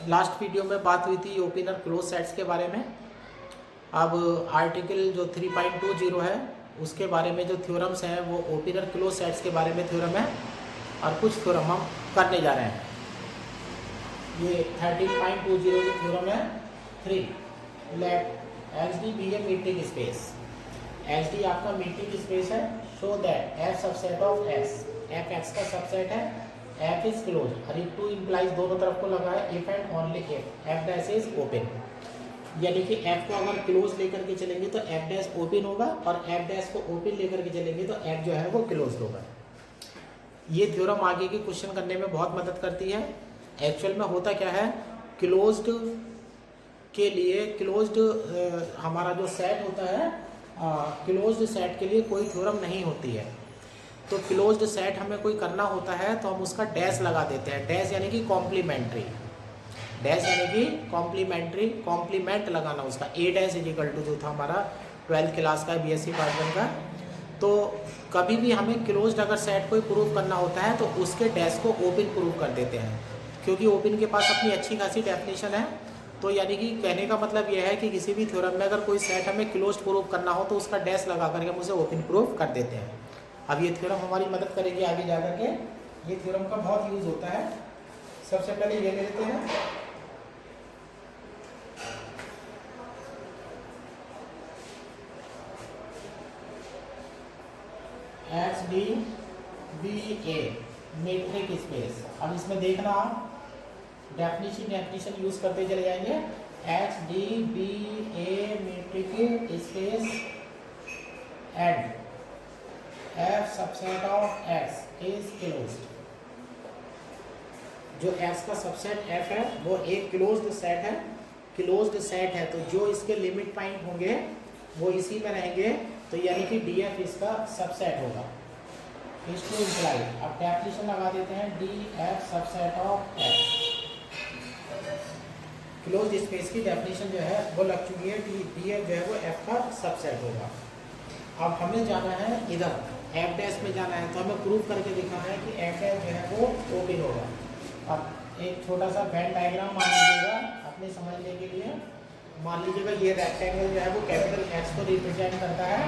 Last video में बात हुई थी ओपन और क्लोज सेट्स के बारे में। अब आर्टिकल जो 3.20 है उसके बारे में जो थ्योरम्स हैं वो ओपन और क्लोज सेट्स के बारे में थ्योरम है और कुछ थ्योरम हम करने जा रहे हैं। ये 13.20 जो थ्योरम है 3 let XD be a metric space. XD आपका मीट्रिक स्पेस है। Show that F subset of X, F X का सबसेट है, F इज क्लोज और टू इम्प्लाइज दोनों तरफ को लगा है if and only if F dash is open. यानी कि F को अगर क्लोज लेकर के चलेंगे तो F डैश ओपन होगा और F डैश को ओपन लेकर के चलेंगे तो F जो है वो क्लोज होगा। ये थ्योरम आगे के क्वेश्चन करने में बहुत मदद करती है। एक्चुअल में होता क्या है, क्लोज्ड के लिए क्लोज्ड हमारा जो सेट होता है क्लोज्ड सेट के लिए कोई थ्योरम नहीं होती है। तो क्लोज्ड सेट हमें कोई करना होता है तो हम उसका डैश लगा देते हैं। डैश यानी कि कॉम्प्लीमेंट्री, डैश यानी कि कॉम्प्लीमेंट्री, कॉम्प्लीमेंट लगाना उसका। ए डैश इजिकल टू जो था हमारा 12th क्लास का BSc पार्ट 1 का। तो कभी भी हमें क्लोज्ड अगर सेट कोई प्रूव करना होता है तो उसके डैश को ओपन प्रूव कर देते हैं, क्योंकि ओपन के पास अपनी अच्छी खासी डेफिनेशन है। तो यानी कि कहने का मतलब यह है कि किसी भी थ्योरम में अगर कोई सेट हमें क्लोज्ड प्रूव करना हो तो उसका डैश लगा करके हम उसे ओपन प्रूव कर देते हैं। अब ये थ्योरम हमारी मदद करेगी आगे जा कर के। ये थ्योरम का बहुत यूज होता है। सबसे पहले ये ले लेते हैं, XD BA मीट्रिक स्पेस। अब इसमें देखना आप डेफिनेशन यूज करते चले जाएंगे। XD BA metric space and F subset of X is closed. जो X का सबसेट F है वो एक क्लोज्ड सेट है। क्लोज्ड सेट है तो जो इसके लिमिट पॉइंट होंगे वो इसी में रहेंगे, तो यानी कि DF इसका सबसेट होगा। इसको इम्प्लाई अब डेफिनेशन लगा देते हैं DF subset of X। Closed space की डेफिनेशन जो है वो लग चुकी है कि DF जो है वो F का सबसेट होगा। अब हमें जाना है इधर F डैश में जाना है, तो हमें प्रूव करके दिखाना है कि F डैश जो है वो ओपन होगा। अब एक छोटा सा वेन डायग्राम मान लीजिएगा अपने समझने के लिए। मान लीजिएगा ये रेक्टेंगल जो है वो कैपिटल X को रिप्रेजेंट करता है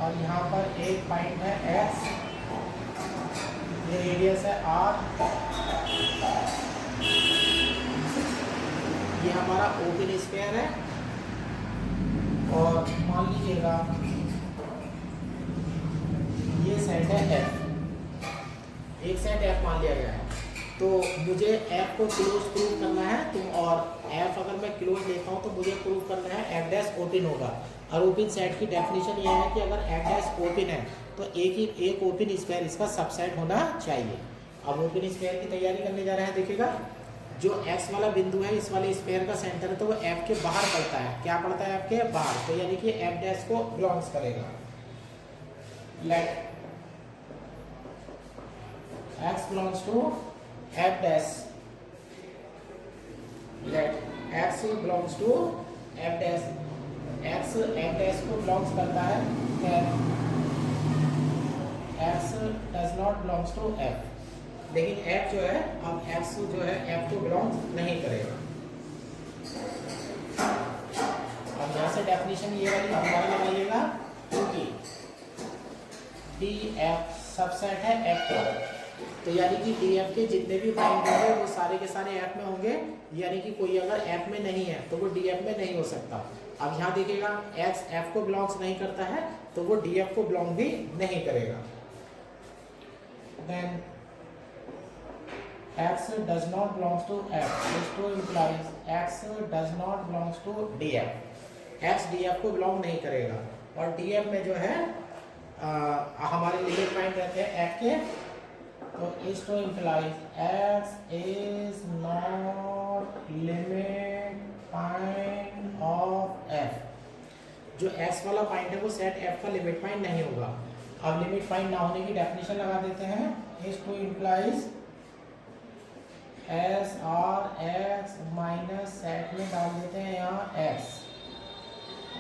और यहाँ पर एक पॉइंट है X, ये रेडियस है R, ये हमारा ओपन स्फीयर है। और मान लीजिएगा ये सेट है F, एक सेट F मान लिया गया है। तो मुझे F को क्लोज प्रूव करना है तो, और F अगर मैं क्लोज लेता हूँ तो मुझे प्रूव करना है F डैश ओपन होगा। और ओपन सेट की डेफिनेशन ये है कि अगर F डैश ओपन है तो एक ओपन स्फीयर इसका सबसेट होना चाहिए। अब ओपन स्फीयर की तैयारी करने जा रहे हैं। देखिएगा जो X वाला बिंदु है इस वाले स्फीयर का सेंटर है तो वो F के बाहर पड़ता है। क्या पड़ता है? F के बाहर। तो यानी कि F डैश को बिलोंग्स करेगा। Let X belongs to F dash, let X belongs to F dash. X F dash को बिलोंग्स करता है, X does not belongs to F। लेकिन F जो है, अब X जो है F को बिलोंग्स नहीं करेगा। अब यहाँ से डेफिनेशन ये वाली हमारा लगाइएगा, क्योंकि DF सबसेट है F का, तो यानी कि DF के जितने भी पॉइंट होंगे वो सारे के सारे F में होंगे। यानी कि कोई अगर F में नहीं है तो वो DF में नहीं हो सकता। अब यहाँ देखिएगा X F को बिलोंग्स नहीं करता है तो वो DF को बिलोंग भी नहीं करेगा। Then X does not belongs to F, this to implies X does not belongs to DF। X DF को बिलोंग नहीं करेगा और DF में जो है हमारे लिमिट पॉइंट रहते हैं F के, तो is to implies X is not limit point of F। जो X वाला पॉइंट है वो सेट F का लिमिट पॉइंट नहीं होगा। अब लिमिट पॉइंट ना होने की डेफिनेशन लगा देते हैं। इस to implies s R X minus set में डाल देते हैं यहाँ x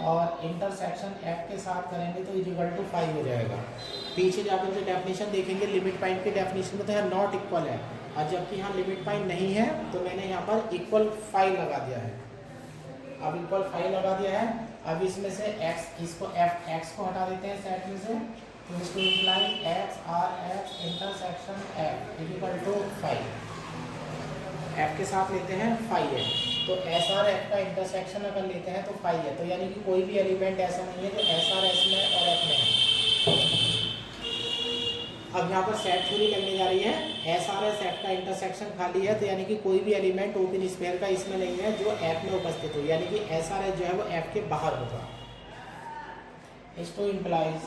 और इंटरसेक्शन f के साथ करेंगे तो इक्वल टू 5 हो जाएगा। पीछे जाकर जो डेफिनेशन देखेंगे लिमिट पॉइंट की डेफिनेशन में तो यहाँ नॉट इक्वल है, और जबकि यहाँ लिमिट पाई नहीं है तो मैंने यहाँ पर इक्वल 5 लगा दिया है। अब इक्वल 5 लगा दिया है। अब इसमें से x इसको x को हटा देते हैं सेट में से, तो इसको imply x R x intersection f equal to 5, f के साथ लेते हैं 5 है, तो एस आर एफ का इंटरसेक्शन अगर लेते हैं तो 5 है, तो यानी कि कोई भी एलिमेंट ऐसा नहीं है जो एस आर एस में और एफ में है। अब यहाँ पर सेट थ्योरी लगने जा रही है, एस आर एस एफ का इंटरसेक्शन खाली है, तो यानी कि कोई भी एलिमेंट ओपन स्फीयर का इसमें नहीं है जो एफ में उपस्थित हो, यानी कि एस आर एस जो है वो एफ के बाहर होगा। इसको implies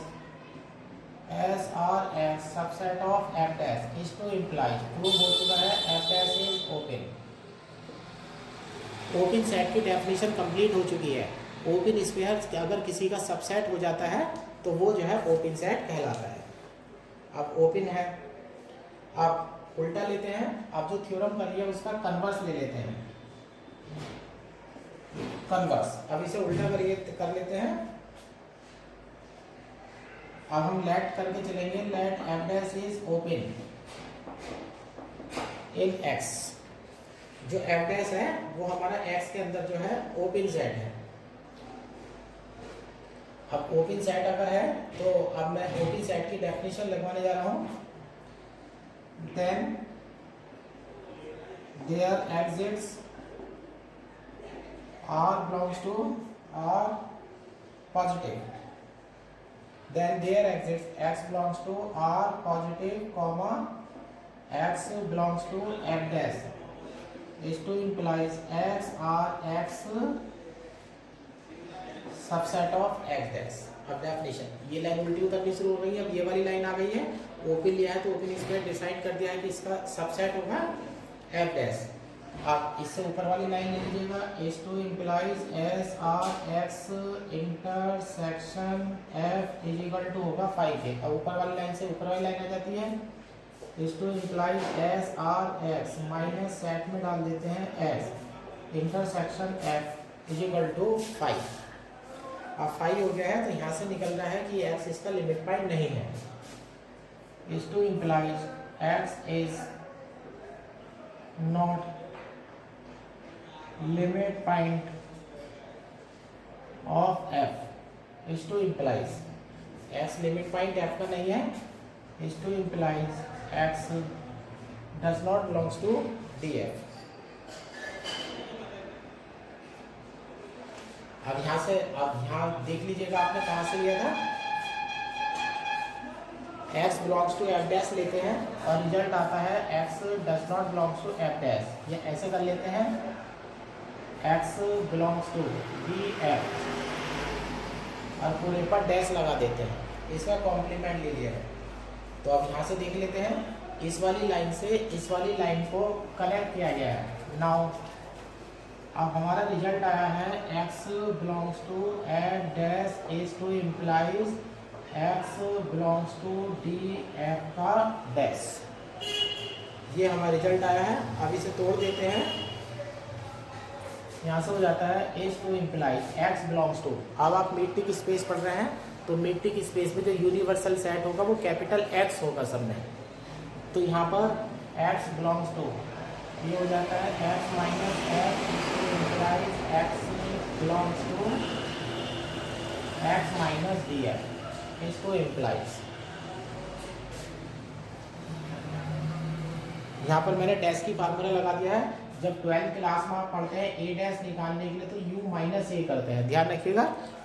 s r S subset of F dash, इसको इम्प्लाइज प्रूव हो चुका है F dash is open. Open set की डेफिनेशन कंप्लीट हो चुकी है। ओपन स्फीयर अगर किसी का सबसेट हो जाता है तो वो जो है ओपन सेट कहलाता है। अब ओपन है, अब उल्टा लेते हैं, अब जो थ्योरम कर लिया उसका कन्वर्स ले लेते हैं, कन्वर्स। अब इसे उल्टा कर लेते हैं। अब हम लेट करके चलेंगे, let F dash is open in X. जो एफ डैश है वो हमारा एक्स के अंदर जो है ओपन सेट है। अब ओपन सेट अगर है तो अब मैं ओपन सेट की डेफिनेशन लगवाने जा रहा हूं। Then there exists R belongs to are positive, then there exists X belongs to are positive comma X belongs to F dash is to implies x r x subset of x dash. अब definition, ये line उल्टी उतरनी शुरू हो गई है। अब ये वाली लाइन आ गई है, ओपन लिया है तो ओपन स्क्वायर डिसाइड कर दिया है कि इसका सबसेट होगा f डैश। अब इससे ऊपर वाली लाइन ले लीजिएगा, is to implies s r x intersection f is equal to होगा 5 के। अब ऊपर वाली लाइन से ऊपर वाली लाइन आ जाती है, is to imply S R X minus set में डाल देते हैं S intersection F is equal to 5। अब 5 हो गया है तो यहाँ से निकल रहा है कि एक्स इसका लिमिट पॉइंट नहीं है। Is to implies x is not limit point of f. Is to implies x limit point f का नहीं है। Is to implies x does not belongs to df। अब यहाँ से, अब यहाँ देख लीजिएगा आपने कहाँ से लिया था, x belongs to f dash लेते हैं और रिजल्ट आता है x does not belongs to f dash. ये ऐसे कर लेते हैं, x belongs to df और पूरे पर डैश लगा देते हैं, इसका कॉम्प्लीमेंट ले लिया है। तो अब यहाँ से देख लेते हैं, इस वाली लाइन से इस वाली लाइन को कनेक्ट किया गया है। नाउ अब हमारा रिजल्ट आया है x belongs to F dash is to implies x belongs to D F का डैश। ये हमारा रिजल्ट आया है। अब इसे तोड़ देते हैं, यहाँ से हो जाता है is to implies x belongs to. अब आप मीट्रिक स्पेस पढ़ रहे हैं तो मीट्रिक स्पेस में जो यूनिवर्सल सेट होगा वो कैपिटल X होगा सब में। तो यहाँ पर x बिलोंग्स टू ये हो जाता है x minus f implies x belongs to x minus D F. इसको इम्प्लाइज, यहाँ पर मैंने डैश की फार्मूला लगा दिया है। जब 12th क्लास में आप पढ़ते हैं ए डैश निकालने के लिए तो u माइनस ए करते हैं, ध्यान रखिएगा।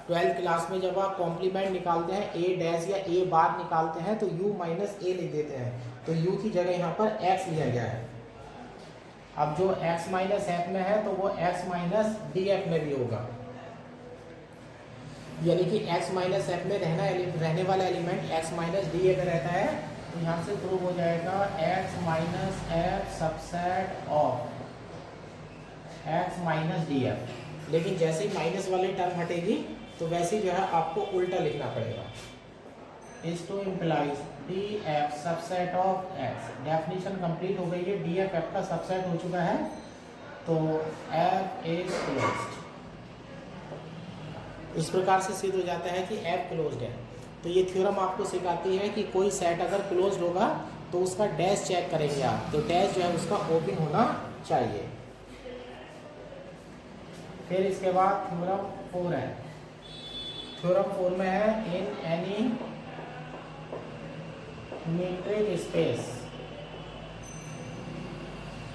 12th क्लास में जब आप कॉम्प्लीमेंट निकालते हैं ए डैश या ए बार निकालते हैं तो u माइनस ए लिख देते हैं, तो u की जगह यहाँ पर x लिया गया है। अब जो x माइनस एफ में है तो वो x माइनस डी एफ में भी होगा, यानी कि x माइनस एफ में रहने वाला element x minus D F में रहता है। तो यहाँ से प्रूव हो जाएगा x minus F subset of x minus D F. लेकिन जैसे ही माइनस वाली टर्म हटेगी तो वैसे ही जो है आपको उल्टा लिखना पड़ेगा। Is to implies D F subset of x. Definition complete हो गई है, डी एफ एफ का सबसेट हो चुका है, तो एफ इज क्लोज्ड। इस प्रकार से सिद्ध हो जाता है कि एफ क्लोज्ड है। तो ये थ्योरम आपको सिखाती है कि कोई सेट अगर क्लोज्ड होगा तो उसका डैश चेक करेंगे आप, तो डैश जो है उसका ओपन होना चाहिए। फिर इसके बाद थ्योरम 4 है। थ्योरम 4 में है in any metric space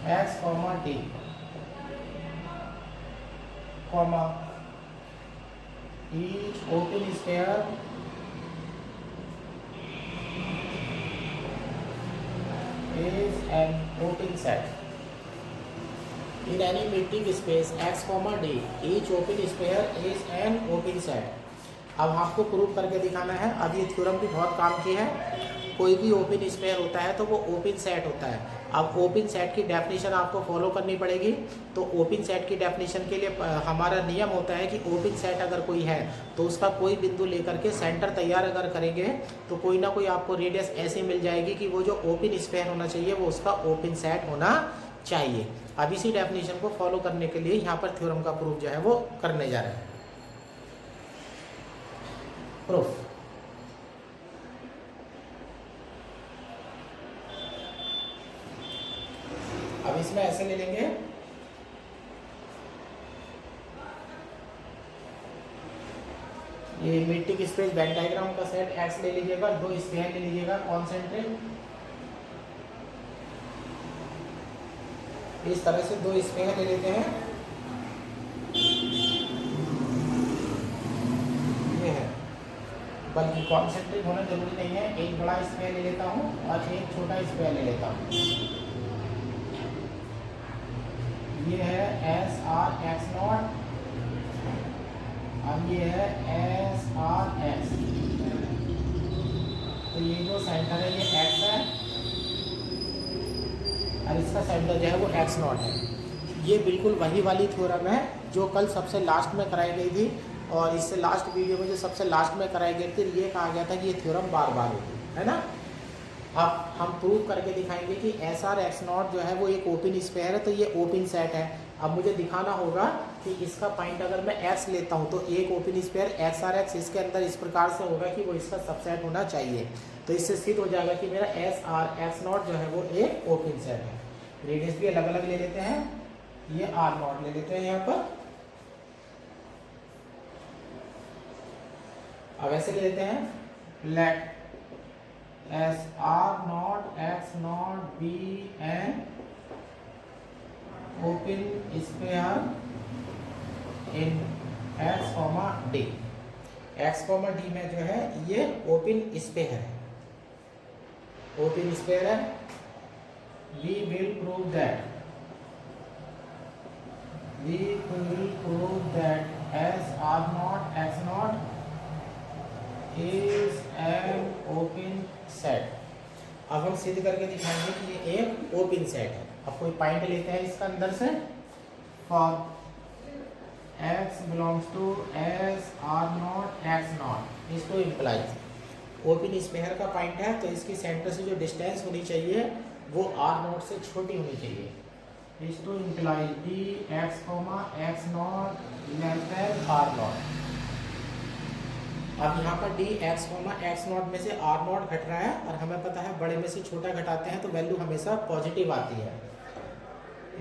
x, t, each open sphere is an open set. In any metric space x, d, each open sphere is an open set. अब आपको प्रूव करके दिखाना है। अब ये थ्योरम भी बहुत काम की है। कोई भी ओपन स्फीयर होता है तो वो ओपन सेट होता है। अब ओपन सेट की डेफिनेशन आपको फॉलो करनी पड़ेगी। तो ओपन सेट की डेफिनेशन के लिए हमारा नियम होता है कि ओपन सेट अगर कोई है तो उसका कोई बिंदु लेकर के सेंटर तैयार अगर करेंगे तो कोई ना कोई आपको रेडियस ऐसी मिल जाएगी कि वो जो ओपन स्फीयर होना चाहिए वो उसका ओपन सेट होना चाहिए। अब इसी डेफिनेशन को फॉलो करने के लिए यहाँ पर थ्योरम का प्रूफ जो है वो करने जा रहे हैं। प्रूफ अब इसमें ऐसे ले लेंगे, ये मीट्रिक स्पेस वेन डायग्राम का सेट एक्स ले लीजिएगा, दो स्फीयर ले लीजिएगा कॉन्सेंट्रिक, इस तरह से दो स्फीयर ले लेते हैं। ये है, बल्कि कॉन्सेंट्रिक होना जरूरी नहीं है। एक बड़ा स्फीयर ले लेता हूँ और एक छोटा स्फीयर ले लेता हूँ। ये है एस आर एक्स नॉट, अब ये है एस आर एक्स। तो ये जो सेंटर है ये एक्स है और इसका सेंटर जो है वो एक्स नॉट है। ये बिल्कुल वही वाली थ्योरम है जो कल सबसे लास्ट में कराई गई थी, और इससे लास्ट वीडियो में जो सबसे लास्ट में कराई गई थी ये कहा गया था कि ये थ्योरम बार बार होगी, है ना। अब हम प्रूव करके दिखाएंगे कि एस आर एक्स नॉट जो है वो एक ओपन स्फीयर है, तो ये ओपन सेट है। अब मुझे दिखाना होगा कि इसका पॉइंट अगर मैं एक्स लेता हूँ तो एक open sphere X R X इसके अंदर इस प्रकार से होगा कि वो इसका सबसेट होना चाहिए। तो इससे सिद्ध हो जाएगा कि मेरा एस आर एक्स नॉट जो है वो एक ओपन सेट है। रेडियस भी अलग अलग ले लेते हैं, ये आर नॉट ले लेते हैं यहाँ पर। अब ऐसे ले लेते हैं, let S R naught X naught be an open sphere in X comma D. X comma D में जो है ये ओपन स्फीयर है, ओपन स्फीयर है। We will prove that S R naught X naught is an open set. अब हम सिद्ध करके दिखाएंगे कि ये एक ओपन सेट है। अब कोई पॉइंट लेते हैं इसका अंदर से, for x belongs to S R naught X naught is to implies open sphere का पॉइंट है, तो इसकी सेंटर से जो डिस्टेंस होनी चाहिए वो आर नॉट से छोटी होनी चाहिए। Is to implies D X comma X naught less than R naught. अब यहाँ पर D X comma X naught में से आर नॉट घट रहा है, और हमें पता है बड़े में से छोटा घटाते हैं तो वैल्यू हमेशा पॉजिटिव आती है।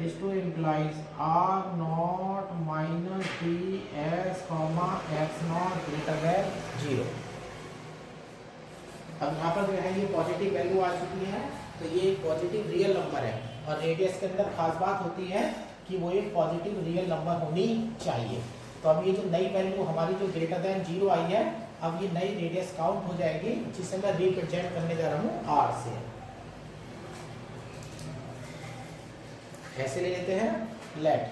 Is to implies R naught minus D X comma X naught greater than 0। अब यहाँ पर जो है ये पॉजिटिव वैल्यू आ चुकी है, तो ये एक पॉजिटिव रियल नंबर है। और रेडियस के अंदर खास बात होती है कि वो एक पॉजिटिव रियल नंबर होनी चाहिए। तो अब ये जो नई वैल्यू हमारी जो ग्रेटर देन 0 आई है, अब ये नई रेडियस काउंट हो जाएगी, जिसे मैं रिप्रेजेंट करने जा रहा हूँ आर से। ऐसे ले लेते हैं, let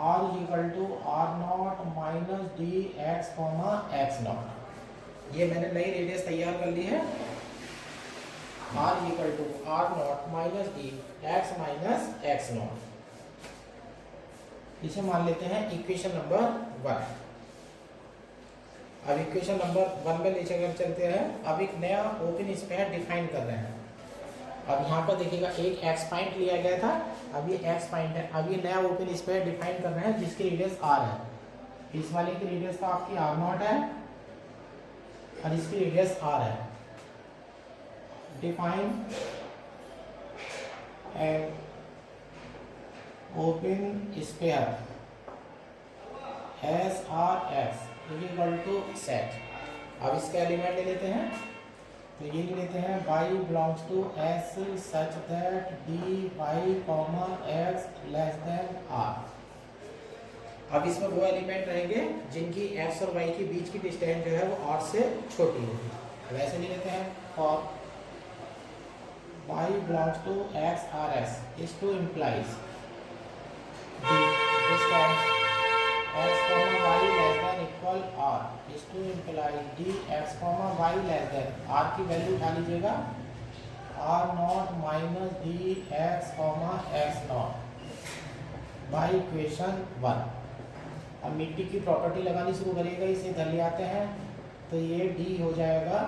R equal to R naught minus D X comma X naught. ये मैंने नई रेडियस तैयार कर ली है। R equal to R naught minus D X minus X naught. इसे मान लेते हैं इक्वेशन नंबर 1। अब इक्वेशन नंबर 1 में ले चलते हैं। अब एक नया ओपन स्फीयर डिफाइन कर रहे हैं। अब यहाँ पर देखिएगा एक एक्स पॉइंट लिया गया था, अब ये एक्स पॉइंट है। अब ये नया ओपन स्फीयर डिफाइन कर रहे हैं जिसकी रेडियस आर है। इस वाले की रेडियस तो आपकी आर नॉट है और इसकी रेडियस आर है। define an open sphere S R S is equal to set। अब इसके एलिमेंट ले लेते हैं, तो ये ले लेते हैं y belongs to S such that dy, x less than r। अब इसमें वो एलिमेंट रहेंगे जिनकी x और y के बीच की डिस्टेंस जो है वो r से छोटी होगी। वैसे ले लेते हैं और y belongs to x r s is to implies the distance x comma y less than equal r is to imply d x comma y less than r की वैल्यू उठा लीजिएगा r not minus D X comma X not by equation 1। अब मिट्टी की property लगानी शुरू करिएगा, इसे इधर ले आते हैं तो ये d हो जाएगा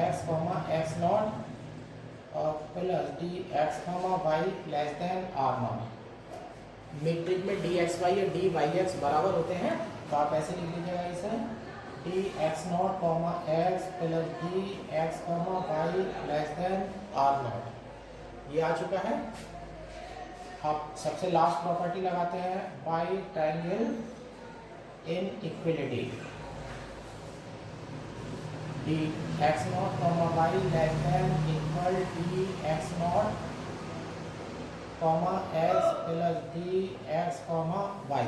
x कॉमा एक्स नॉट और plus D X comma Y less than R naught. Metric में डी एक्स वाई और डी वाई एक्स बराबर होते हैं, तो आप ऐसे लिख लीजिएगा इसे D X naught comma X plus D X comma Y less than R naught. ये आ चुका है। अब सबसे लास्ट प्रॉपर्टी लगाते हैं by triangle inequality D X naught comma Y less than equal D X naught comma X plus D X comma Y.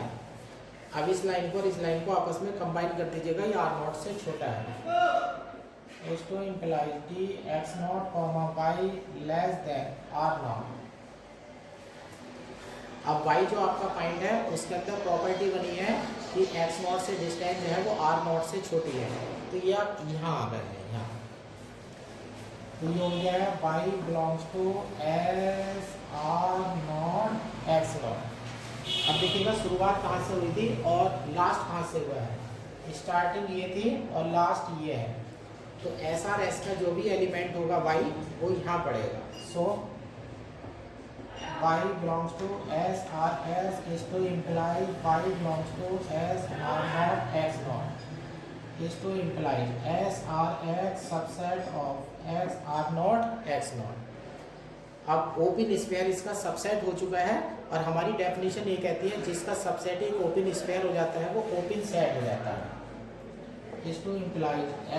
अब इस लाइन को और इस लाइन को आपस में कंबाइन कर दीजिएगा, ये आर नॉट से छोटा है। Is to implies D X naught comma Y less than R naught. अब y जो आपका पॉइंट है उसके अंदर प्रॉपर्टी बनी है कि x नॉट से डिस्टेंस जो है वो r नॉट से छोटी है, तो ये आप यहाँ आ गए हैं यहाँ, तो ये हो गया है y belongs to S R naught X naught. अब देखिएगा शुरुआत कहाँ से हुई थी और लास्ट कहाँ से हुआ है। स्टार्टिंग ये थी और लास्ट ये है, तो एस आर एस का जो भी एलिमेंट होगा y वो यहाँ पड़ेगा। सो y belongs to S R S is to imply y belongs to S R naught x naught is to imply S R x subset of S R naught x naught। अब open sphere इसका subset हो चुका है और हमारी definition ये कहती है जिसका सबसेट एक ओपन स्फीयर हो जाता है वो ओपन सेट हो जाता है। is to imply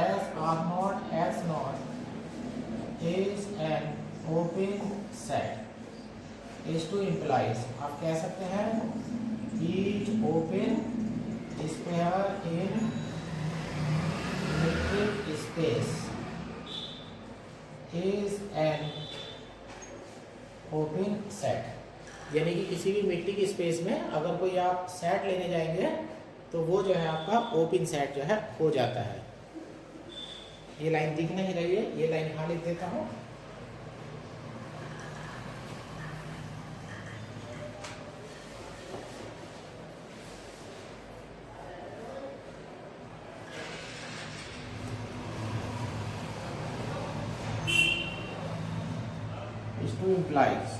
S R naught x naught is an open set is to implies आप कह सकते हैं each open sphere in metric space is an open set। यानी कि किसी भी मिट्टी की स्पेस में अगर कोई आप सेट लेने जाएंगे तो वो जो है आपका ओपन सेट जो है हो जाता है। ये लाइन दिख नहीं रही है, ये लाइन यहाँ लिख देता हूँ। To implies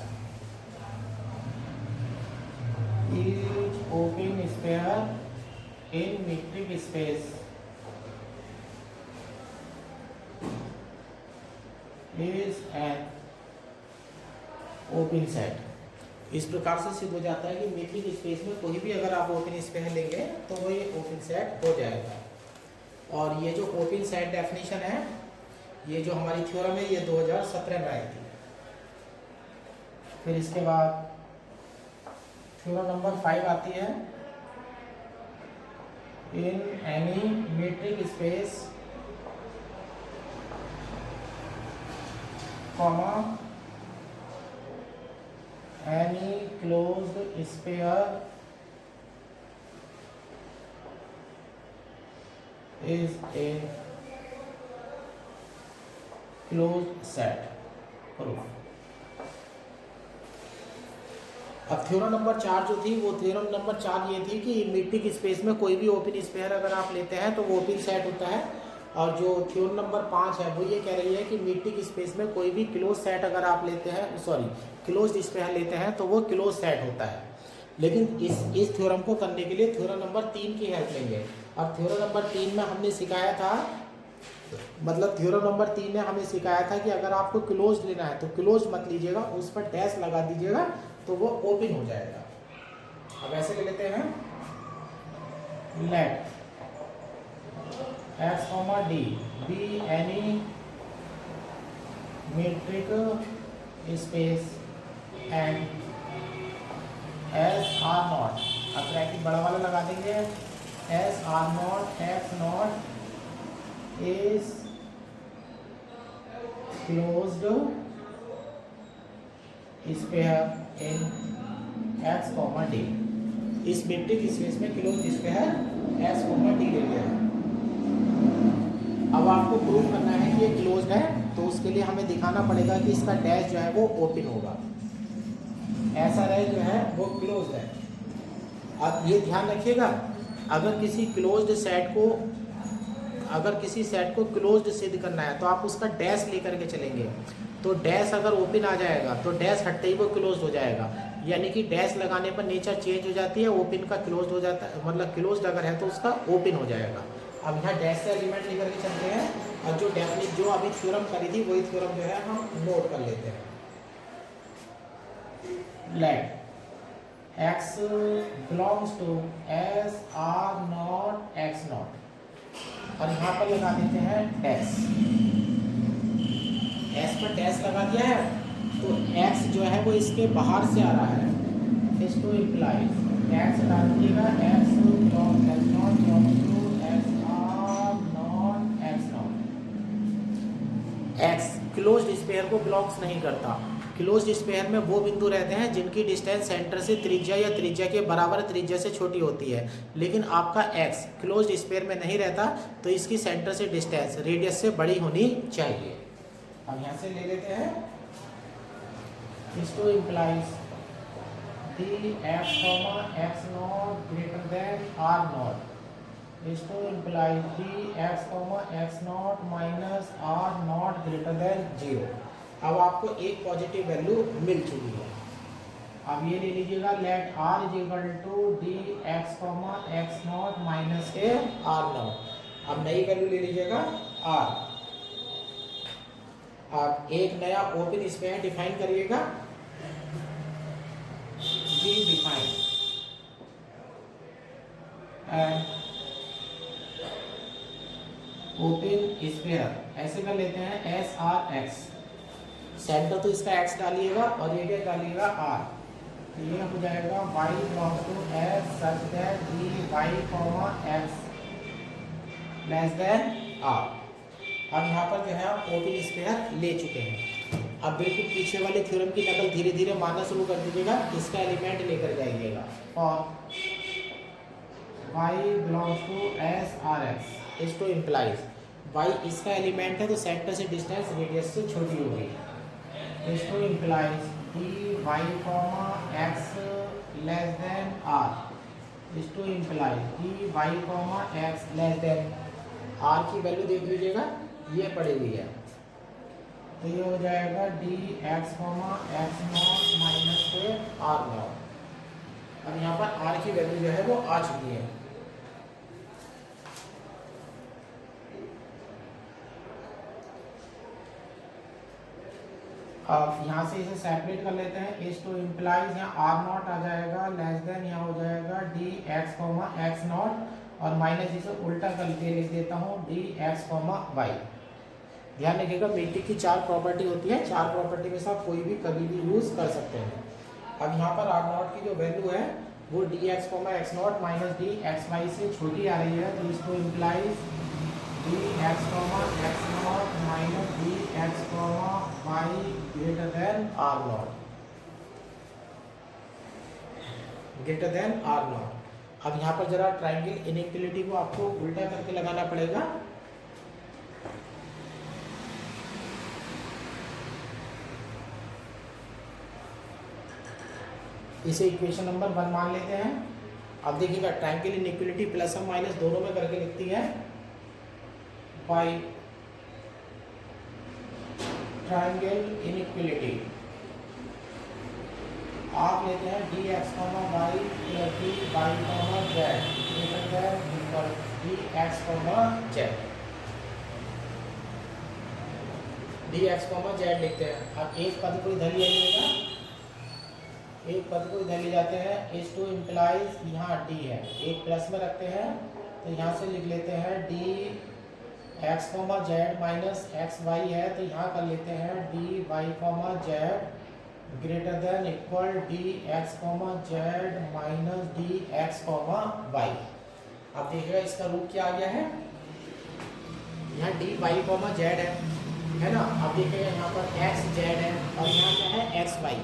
each open sphere in metric space is an open set। इस प्रकार से सिद्ध हो जाता है कि मेट्रिक स्पेस में कोई भी अगर आप ओपन स्फीयर लेंगे तो वो ये ओपन सेट हो जाएगा। और ये जो ओपन सेट डेफिनेशन है, ये जो हमारी थ्योरम है, ये 2017 में आई थी। फिर इसके बाद थ्योरम नंबर 5 आती है in any metric space comma any closed sphere is a closed set proof. अब थ्योरम नंबर 4 जो थी वो थ्योरम नंबर 4 ये थी कि मेट्रिक स्पेस में कोई भी ओपन स्फीयर अगर आप लेते हैं तो वो ओपन सेट होता है। और जो थ्योरम नंबर 5 है वो ये कह रही है कि मेट्रिक स्पेस में कोई भी क्लोज सेट अगर आप लेते हैं, क्लोज्ड स्फीयर लेते हैं तो वो क्लोज सेट होता है। लेकिन इस थ्योरम को करने के लिए थ्योरम नंबर 3 की हेल्प लेंगे। और थ्योरम नंबर 3 में हमने सिखाया था मतलब थ्योरम नंबर 3 ने हमें सिखाया था कि अगर आपको क्लोज लेना है तो क्लोज मत लीजिएगा, उस पर डैश लगा दीजिएगा तो वो ओपन हो जाएगा। अब ऐसे ले लेते हैं, let x, d be any metric space and S R naught, अब ब्रैकेट बड़ा वाला लगा देंगे, S R not X naught is closed sphere in X, D। इस मेट्रिक स्पेस में क्लोज स्फीयर S, D ले लिया है। अब आपको प्रूव करना है कि ये क्लोज्ड है, तो उसके लिए हमें दिखाना पड़ेगा कि इसका डैश जो है वो ओपन होगा, ऐसा रहे जो है वो क्लोज्ड है। अब ये ध्यान रखिएगा, अगर किसी क्लोज्ड सेट को, अगर किसी सेट को क्लोज्ड सिद्ध करना है तो आप उसका डैश लेकर के चलेंगे, तो डैश अगर ओपन आ जाएगा तो डैश हटते ही वो क्लोज्ड हो जाएगा, यानी कि डैश लगाने पर नेचर चेंज हो जाती है, ओपन का क्लोज्ड हो जाता है, मतलब क्लोज्ड अगर है तो उसका ओपन हो जाएगा। अब यहाँ डैश से एलिमेंट लेकर के चलते हैं, और जो डेफिनेट जो अभी थ्योरम करी थी वही थ्योरम जो है हम नोट कर लेते हैं। Let x belongs to S R not X naught, और यहाँ पर लगा देते हैं डैश, S पर डैश लगा दिया है तो x जो है वो इसके बाहर से आ रहा है, इस टू इम्प्लाइज x डाल दीजिएगा, x belongs S not belongs to S R not X not. x closed sphere को बिलोंग्स नहीं करता, क्लोज्ड स्फीयर में वो बिंदु रहते हैं जिनकी डिस्टेंस सेंटर से त्रिज्या या त्रिज्या के बराबर त्रिज्या से छोटी होती है, लेकिन आपका x क्लोज्ड स्फीयर में नहीं रहता, तो इसकी सेंटर से डिस्टेंस रेडियस से बड़ी होनी चाहिए। अब यहाँ से ले लेते हैं, इसको implies D x, X not greater than R not, इसको implies D x, X not minus R not greater than 0। अब आपको एक पॉजिटिव वैल्यू मिल चुकी है। अब ये ले लीजिएगा, let R is equal to D x, X not minus के R नॉट। अब नई वैल्यू ले लीजिएगा R। अब एक नया ओपन स्फीयर डिफाइन करिएगा, we define and open sphere, ऐसे कर लेते हैं S R X, सेंटर तो इसका x डालिएगा और रेडियस डालिएगा r, तो ये हो जाएगा y belongs to S such that D y, x less than r। अब यहाँ पर जो है आप ओपन स्फीयर ले चुके हैं। अब बिल्कुल पीछे वाले थ्योरम की नकल धीरे धीरे मानना शुरू कर दीजिएगा, इसका एलिमेंट लेकर जाइएगा, और y belongs to S R X is to implies y इसका एलिमेंट है तो सेंटर से डिस्टेंस रेडियस से छोटी होगी, is to implies D y, x less than r, is to implies D y, x less than r की value देख लीजिएगा, ये पड़ी हुई है, तो ये हो जाएगा D x, X not minus के R नॉट। अब यहाँ पर r की वैल्यू जो है वो आ चुकी है। अब यहाँ से इसे सेपरेट कर लेते हैं, इस टू इम्प्लाइज यहाँ R नॉट आ जाएगा लेस देन यहाँ हो जाएगा डी x, X नॉट, और माइनस इसे उल्टा करके लिख देता हूँ डी x, y। ध्यान रखिएगा मीट्रिक की 4 प्रॉपर्टी होती है, 4 प्रॉपर्टी में से आप कोई भी कभी भी यूज कर सकते हैं। अब यहाँ पर R नॉट की जो वैल्यू है वो D x, X not minus D X Y से छोटी आ रही है, तो इसको implies D x, X not minus D X, Y greater than R not, greater than R naught. अब यहाँ पर जरा ट्राइंगल इनइक्वालिटी को आपको उल्टा करके लगाना पड़ेगा, इसे इक्वेशन नंबर 1 मान लेते हैं। अब देखिएगा ट्राइंगल इनइक्वालिटी प्लस और माइनस दोनों में करके लिखती है, बाय ट्राइंगल इनइक्वालिटी आप लेते हैं D X, Y plus D Y, Z greater than equal D X, Z. D X comma Z लिखते हैं। अब एक पद को इधर ले लिएगा, एक पद को इधर ले जाते हैं, इस टू इम्प्लाइज यहाँ डी है, एक प्लस में रखते हैं तो यहाँ से लिख लेते हैं D X comma Z minus X Y है, तो यहाँ कर लेते हैं D Y comma Z greater than equal D X comma Z minus D X comma Y. अब देखिएगा इसका रूप क्या आ गया है, यहाँ डी वाई कॉमा जेड है ना। अब देखिएगा यहाँ पर एक्स जेड है और यहाँ क्या है एक्स वाई,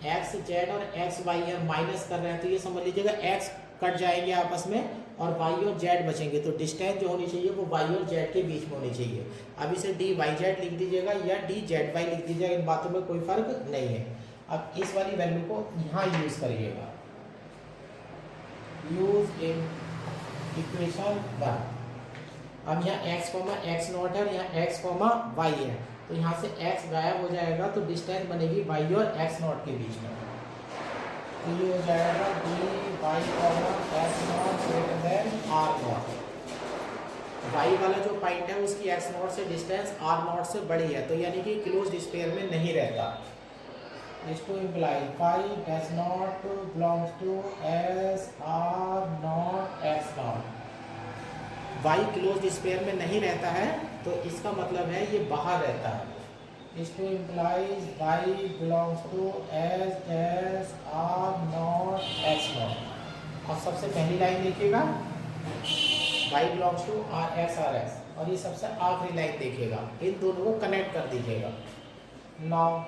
एक्स जेड और एक्स वाई है, माइनस कर रहे हैं तो ये समझ लीजिएगा एक्स कट जाएंगे आपस में और वाई और जेड बचेंगे, तो डिस्टेंस जो होनी चाहिए वो वाई और जेड के बीच में होनी चाहिए। अब इसे डी वाई जेड लिख दीजिएगा या डी जेड वाई लिख दीजिएगा, इन बातों में कोई फर्क नहीं है। अब इस वाली वैल्यू को यहाँ यूज करिएगा, यूज इन इक्वेशन 1। अब यहाँ x कॉमा एक्स नॉट है, यहाँ x कॉमा वाई है, तो यहाँ से x गायब हो जाएगा तो डिस्टेंस बनेगी y और x नॉट के बीच में, तो ये हो जाएगा D Y comma X naught greater than R naught. Y वाला जो पॉइंट है उसकी एक्स नॉट से डिस्टेंस आर नॉट से बड़ी है, तो यानी कि क्लोज स्पेयर में नहीं रहता। इसको imply Y does not belongs to S R naught X naught. Y close sphere में नहीं रहता है तो इसका मतलब है ये बाहर रहता है। इसको implies Y belongs to S dash R naught X naught. और सबसे पहली लाइन देखिएगा Y belongs to R X, और ये सबसे आखिरी लाइन देखिएगा, इन दोनों को कनेक्ट कर दीजिएगा। Now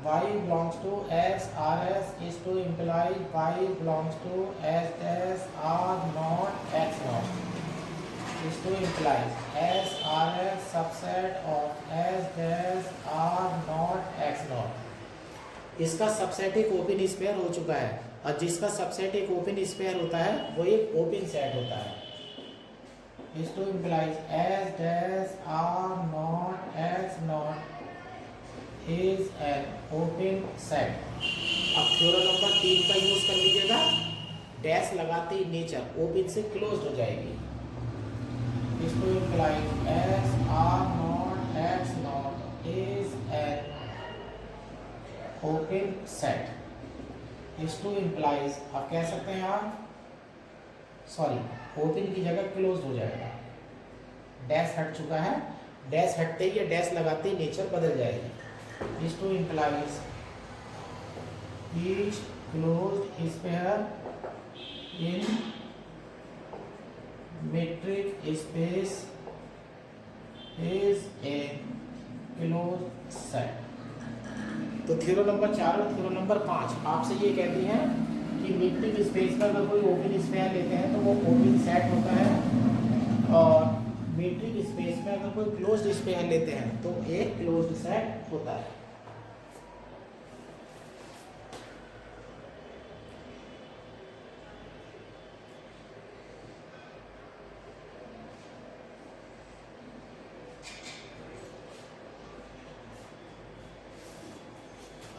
y belongs to s r s is to imply y belongs to s dash r not x not is to imply s r s subset of s dash r not x not। इसका subset एक open spare हो चुका है और जिसका subset एक open spare होता है वो एक ओपन सेट होता है। is to imply s dash r not x not is an open set। अब थ्योरम नंबर 3 का यूज कर लीजिएगा, डैश लगाते ही नेचर ओपन से क्लोज हो जाएगी। इसको imply S R naught X naught is an open set. इसको इम्प्लाइज आप कह सकते हैं आप, सॉरी ओपन की जगह क्लोज हो जाएगा, डैश हट चुका है, डैश हटते ही या डैश लगाते ही नेचर बदल जाएगी। Is to implies each closed sphere in metric space is a closed set। तो थ्योरम नंबर 4 और थ्योरम नंबर 5 आपसे ये कहती हैं कि मीट्रिक स्पेस में अगर कोई ओपन स्पेयर लेते हैं तो वो ओपन सेट होता है, और मीट्रिक स्पेस में अगर कोई क्लोज्ड स्पेयर लेते हैं तो एक क्लोज्ड सेट होता है।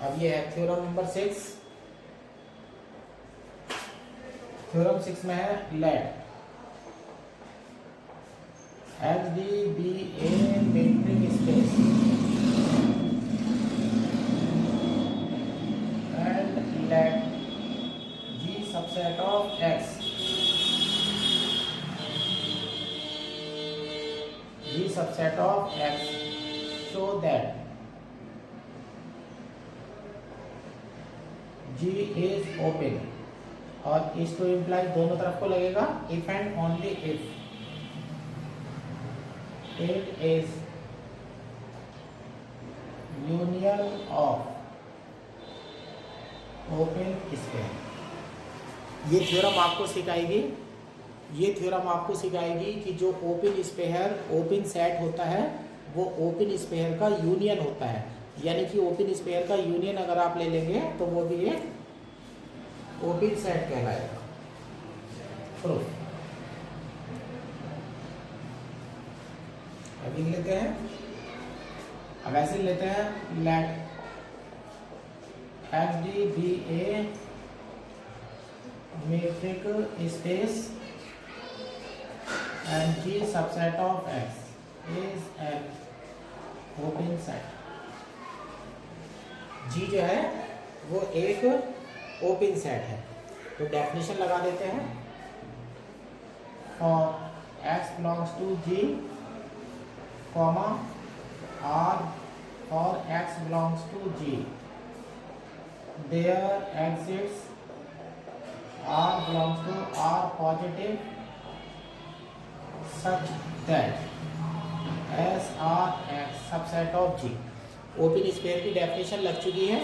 अब ये है थ्योरम नंबर 6। थ्योरम 6 में है let H D be a metric space and let G subset of X, G subset of X show that G is open। और इसको इम्प्लाई दोनों तरफ को लगेगा if and only if it is union of open spare. ये theorem आपको सिखाएगी, ये theorem आपको सिखाएगी कि जो ओपन स्पेयर ओपन सेट होता है वो ओपन स्पेयर का यूनियन होता है, यानी कि ओपन स्पेयर का यूनियन अगर आप ले लेंगे तो वो भी एक ओपन सेट कहलाएगा। प्रूफ अभी लेते हैं, अब ऐसे लेते हैं let H D be a metric space and g subset of x is an open set, g जो है वो एक ओपन सेट है। तो डेफिनेशन लगा देते हैं, for X belongs to ji comma R for X belongs to G there exists R belongs to R positive such that S R X subset of G। Open sphere की definition लग चुकी है।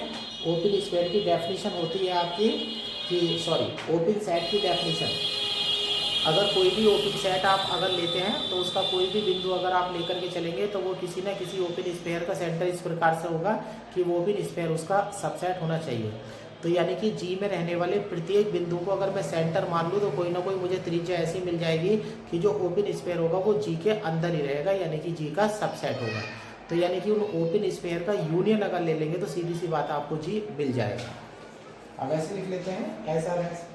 Open sphere की definition होती है आपकी कि open set की डेफिनेशन, अगर कोई भी ओपन सेट आप अगर लेते हैं तो उसका कोई भी बिंदु अगर आप लेकर के चलेंगे तो वो किसी न किसी ओपन स्फीयर का सेंटर इस प्रकार से होगा कि वो ओपन स्फीयर उसका सबसेट होना चाहिए। तो यानी कि जी में रहने वाले प्रत्येक बिंदु को अगर मैं सेंटर मान लूँ तो कोई ना कोई मुझे त्रिज्या ऐसी मिल जाएगी कि जो ओपन स्फीयर होगा वो जी के अंदर ही रहेगा, यानी कि जी का सबसेट होगा। तो यानी कि उन ओपन स्फीयर का यूनियन अगर ले लेंगे तो सीधी सी बात आपको जी मिल जाएगा। अब ऐसे लिख लेते हैं ऐसा है।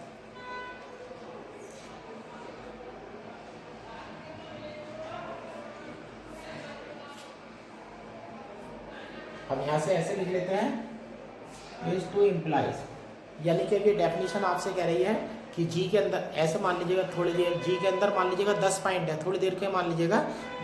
अब यहाँ से ऐसे लिख लेते हैं, इज टू इम्प्लाइज, यानी कि ये डेफिनेशन आपसे कह रही है कि जी के अंदर ऐसे मान लीजिएगा, थोड़ी देर जी के अंदर मान लीजिएगा 10 पॉइंट है, थोड़ी देर के मान लीजिएगा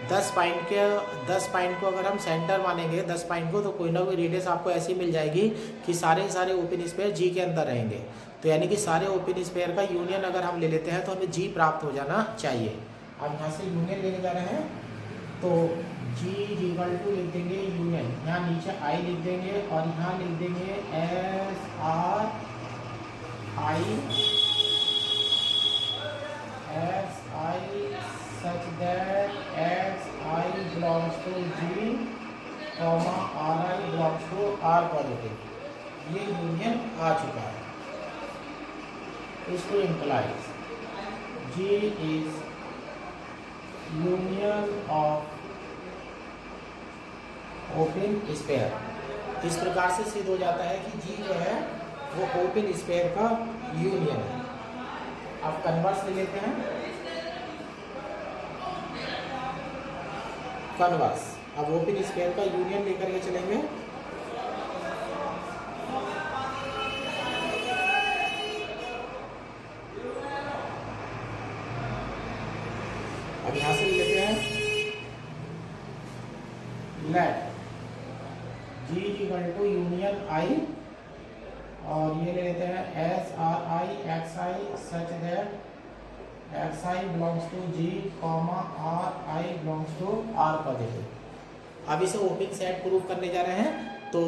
10 पॉइंट को अगर हम सेंटर मानेंगे 10 पॉइंट को, तो कोई ना कोई रेडियस आपको ऐसी मिल जाएगी कि सारे ओपन स्फीयर जी के अंदर रहेंगे। तो यानी कि सारे ओपन स्फीयर का यूनियन अगर हम ले लेते हैं तो हमें जी प्राप्त हो जाना चाहिए। अब यहाँ से यूनियन लेने जा रहे हैं तो जी इक्वल टू लिख देंगे यूनियन, यहाँ नीचे आई लिख देंगे और यहाँ लिख देंगे S are I such that x I belongs to ji comma are I belongs to are positive. ये यूनियन आ चुका है। इसको implies G is union of open sphere. इस प्रकार से सिद्ध हो जाता है कि जी जो है वो ओपन स्फीयर का यूनियन है। अब कन्वर्स ले लेते हैं, कन्वर्स। अब ओपन स्फीयर का यूनियन लेकर के चलेंगे, अब यहाँ से ले लेते हैं let g equal to union i, और ये ले लेते हैं s are i x i such that x I belongs to ji comma are I belongs to are positive. अब इसे ओपन सेट प्रूव करने जा रहे हैं। तो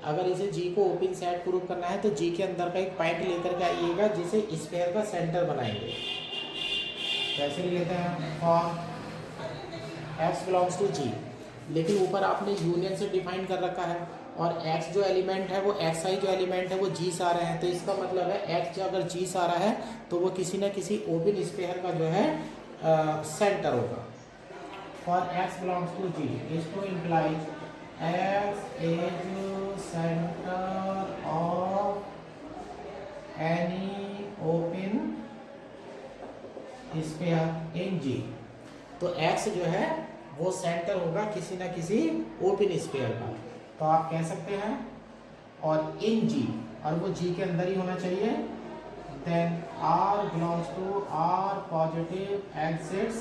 अगर इसे जी को ओपन सेट प्रूव करना है तो जी के अंदर का एक पॉइंट लेकर के आइएगा जिसे स्फीयर का सेंटर बनाएंगे। कैसे ले लेते हैं, फॉर एक्स बिलोंग्स टू जी, लेकिन ऊपर आपने यूनियन से डिफाइन कर रखा है और x जो एलिमेंट है वो xi जो एलिमेंट है वो g से आ रहे हैं। तो इसका मतलब है x अगर g से आ रहा है तो वो किसी न किसी ओपन स्फीयर का जो है सेंटर होगा। For x belongs to g is to implies x is centre of any open sphere in g। तो x जो है वो सेंटर होगा किसी न किसी ओपन स्फीयर का। तो आप कह सकते हैं और इन जी, और वो जी के अंदर ही होना चाहिए, then R belongs to are positive exists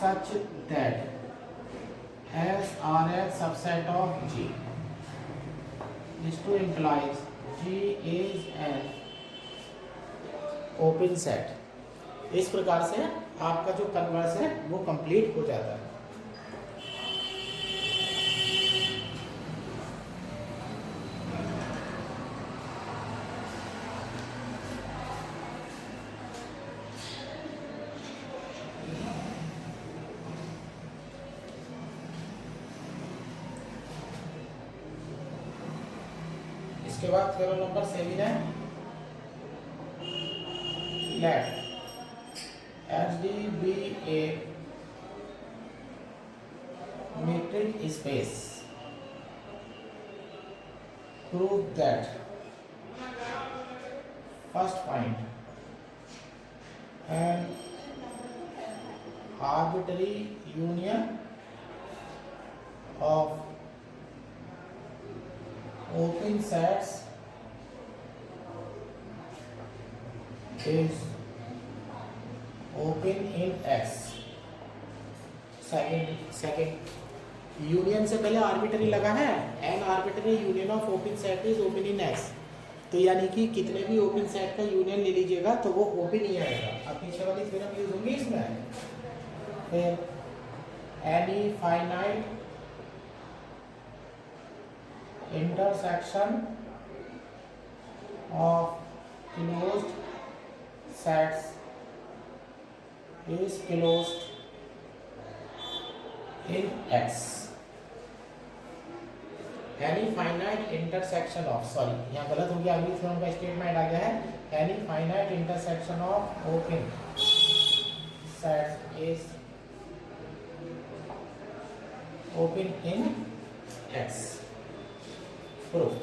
such that S R X subset of G is to implies G is an open set. इस प्रकार से आपका जो कन्वर्स है वो कंप्लीट हो जाता है। इसके बाद थ्योरम नंबर 7 है, late HD be a metric space, prove that first point an arbitrary union of open sets is open in X। Second union से पहले आर्बिटरी लगा है, N arbitrary union of open set is open in x. तो यानी कि कितने भी open set का यूनियन ले लीजिएगा तो वो ओपन ही आएगा। अब पीछे वाली थ्योरम यूज होंगी इसमें। फिर any finite intersection of closed sets is closed in X। Any finite intersection of, sorry यहाँ गलत हो गया, अगली थ्योरम का स्टेटमेंट आ गया है। Any finite intersection of open sets is open in X। Proof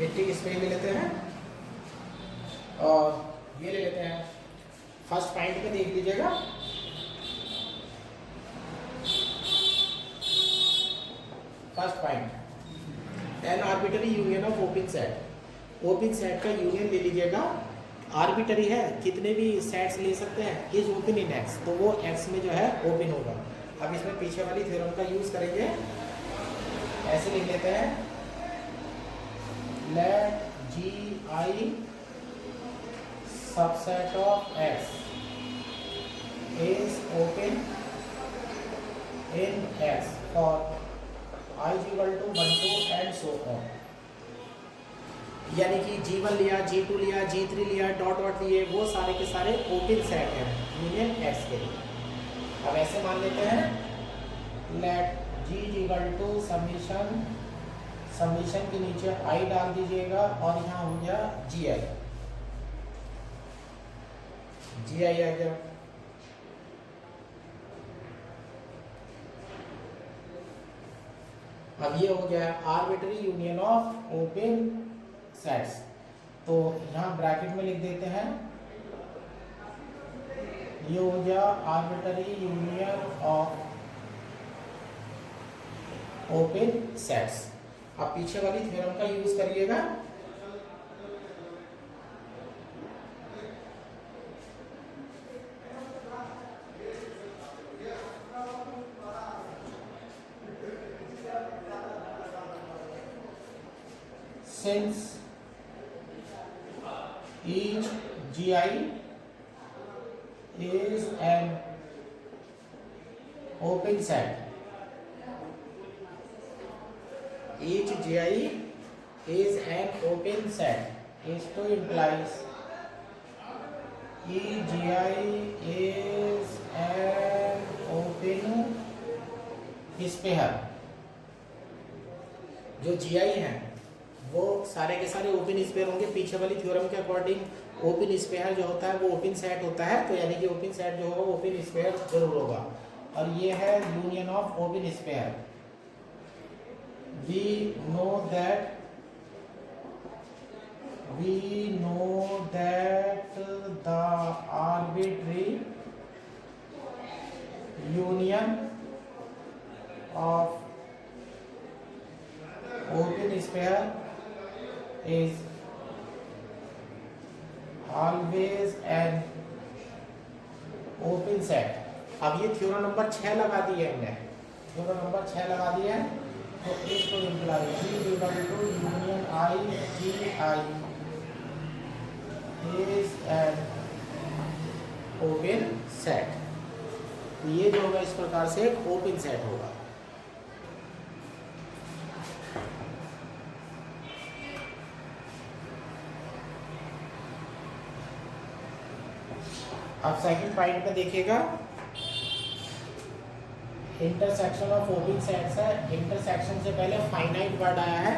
metric इसमें ले लेते हैं और ये ले लेते हैं। फर्स्ट पॉइंट पे देख लीजिएगा, first point N arbitrary union of open set. Open set का यूनियन ले लीजिएगा, आर्बिटरी है, कितने भी सेट्स ले सकते हैं, इज ओपन इन एक्स, तो वो एक्स में जो है ओपन होगा। अब इसमें पीछे वाली थ्योरम का यूज करेंगे, ऐसे लिख लेते हैं, let G I subset of X is open in X for I is equal to 1 2 and so on। यानी कि G1 लिया, G2 लिया, G3 लिया, डॉट डॉट लिए, वो सारे के सारे ओपन सेट हैं यूनियन X के लिए। अब ऐसे मान लेते हैं, let G is equal to summation, summation के नीचे I डाल दीजिएगा और यहाँ हो गया GI, GI आ गया। अब ये हो गया arbitrary union of open sets, तो यहाँ ब्रैकेट में लिख देते हैं, ये हो गया arbitrary union of open sets. अब पीछे वाली थ्योरम का यूज करिएगा, since each GI is an open set, each GI is an open set is to implies each GI is an open sphere। जो GI हैं वो सारे के सारे ओपन स्पेयर होंगे। पीछे वाली थ्योरम के अकॉर्डिंग ओपन स्पेयर जो होता है वो ओपन सेट होता है, तो यानी कि ओपन सेट जो होगा वो ओपन स्पेयर जरूर होगा। और ये है union of open sphere. We know that the arbitrary union of open sphere is always an open set। अब ये थ्योरम नंबर 6 लगा दी है हमने, थ्योरम नंबर 6 लगा दिया है, तो इस तो imply union I G I is an open set. ये जो होगा इस प्रकार से एक ओपन सेट होगा। अब सेकंड पॉइंट में देखिएगा, इंटरसेक्शन ऑफ ओपन सेट्स है। इंटरसेक्शन से पहले फाइनाइट वर्ड आया है,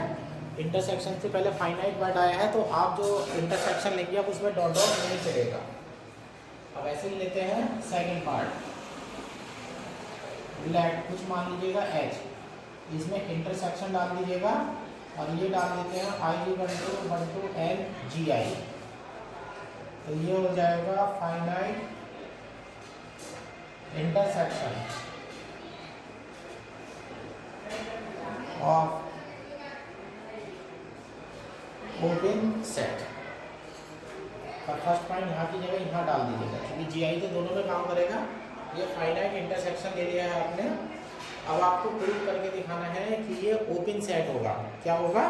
इंटरसेक्शन से पहले फाइनाइट वर्ड आया है, तो आप जो इंटरसेक्शन लेंगे आप उसमें डॉट डॉट नहीं चलेगा। अब ऐसे लेते हैं सेकंड पार्ट, लेट कुछ मान लीजिएगा H, इसमें इंटरसेक्शन डाल दीजिएगा और ये डाल देते हैं I = 1 to n GI, तो ये हो जाएगा finite intersection of open set. और फर्स्ट पॉइंट यहाँ की जगह यहाँ डाल दीजिएगा, क्योंकि जीआई तो दोनों में काम करेगा। ये फाइनाइट इंटरसेक्शन ले लिया है आपने। अब आपको प्रूव करके दिखाना है कि ये ओपन सेट होगा। क्या होगा?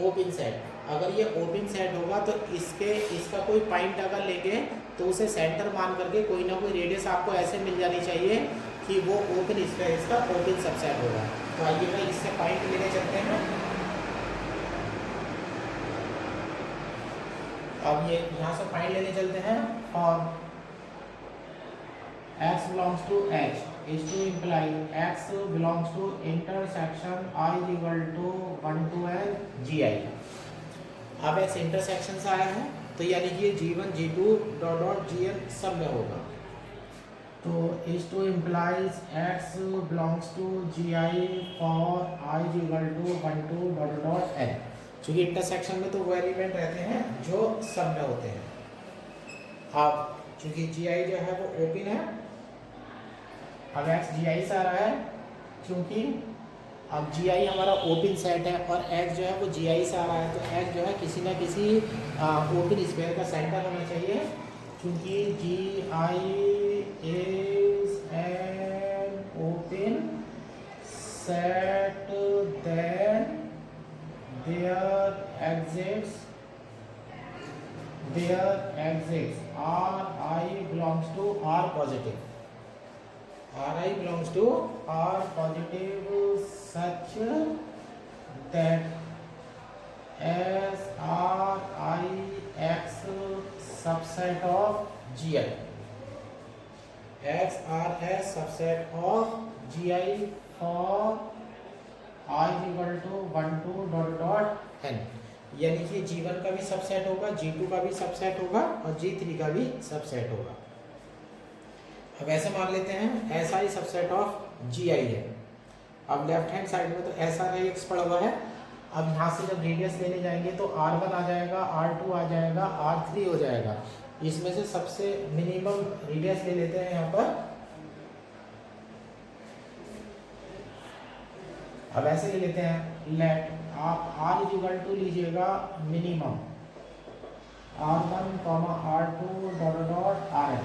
Open set. अगर ये ओपन सेट होगा तो इसका कोई पॉइंट अगर लेंगे तो उसे सेंटर मान करके कोई ना कोई रेडियस आपको ऐसे मिल जानी चाहिए कि वो ओपन स्पेस का ओपन सबसेट होगा। तो आइएगा इससे पॉइंट लेने चलते हैं। अब ये यहाँ से पॉइंट लेने चलते हैं। और x belongs to h is to imply x belongs to intersection I is equal to 1 to n gi। अब x इंटरसेक्शन से आया है तो यानी कि g1 g2 dot dot gn सब में होगा। तो is to implies x belongs to gi for I is equal to 1 to dot dot n। क्योंकि इंटरसेक्शन में तो वो एलिमेंट रहते हैं जो सब में होते हैं। अब चूंकि gi जो है वो ओपन है, अब x gi से आ रहा है क्योंकि अब gi हमारा ओपन सेट है और x जो है वो gi से आ रहा है। तो x जो है किसी ना किसी ओपन स्फीयर का सेंटर होना चाहिए, क्योंकि gi is an open set then there exists Ri belongs to R positive। Ri belongs to R positive such that SRIX subset of GI, XRS subset of GI for I is equal to 1 to dot dot n। यानी कि G1 का भी subset होगा, G2 का भी subset होगा और G3 का भी सबसेट होगा। अब ऐसे मान लेते हैं SI सबसेट ऑफ GI है। अब लेफ्ट हैंड साइड में तो SRIX पड़ा हुआ है। अब यहाँ से जब रेडियस लेने जाएंगे तो R1 आ जाएगा, R2 आ जाएगा, R3 हो जाएगा। इसमें से सबसे मिनिमम रेडियस ले लेते हैं यहाँ पर। अब ऐसे ले लेते हैं, लेट आप R इज इक्वल टू लीजिएगा minimum R1, R2 dot dot Rn।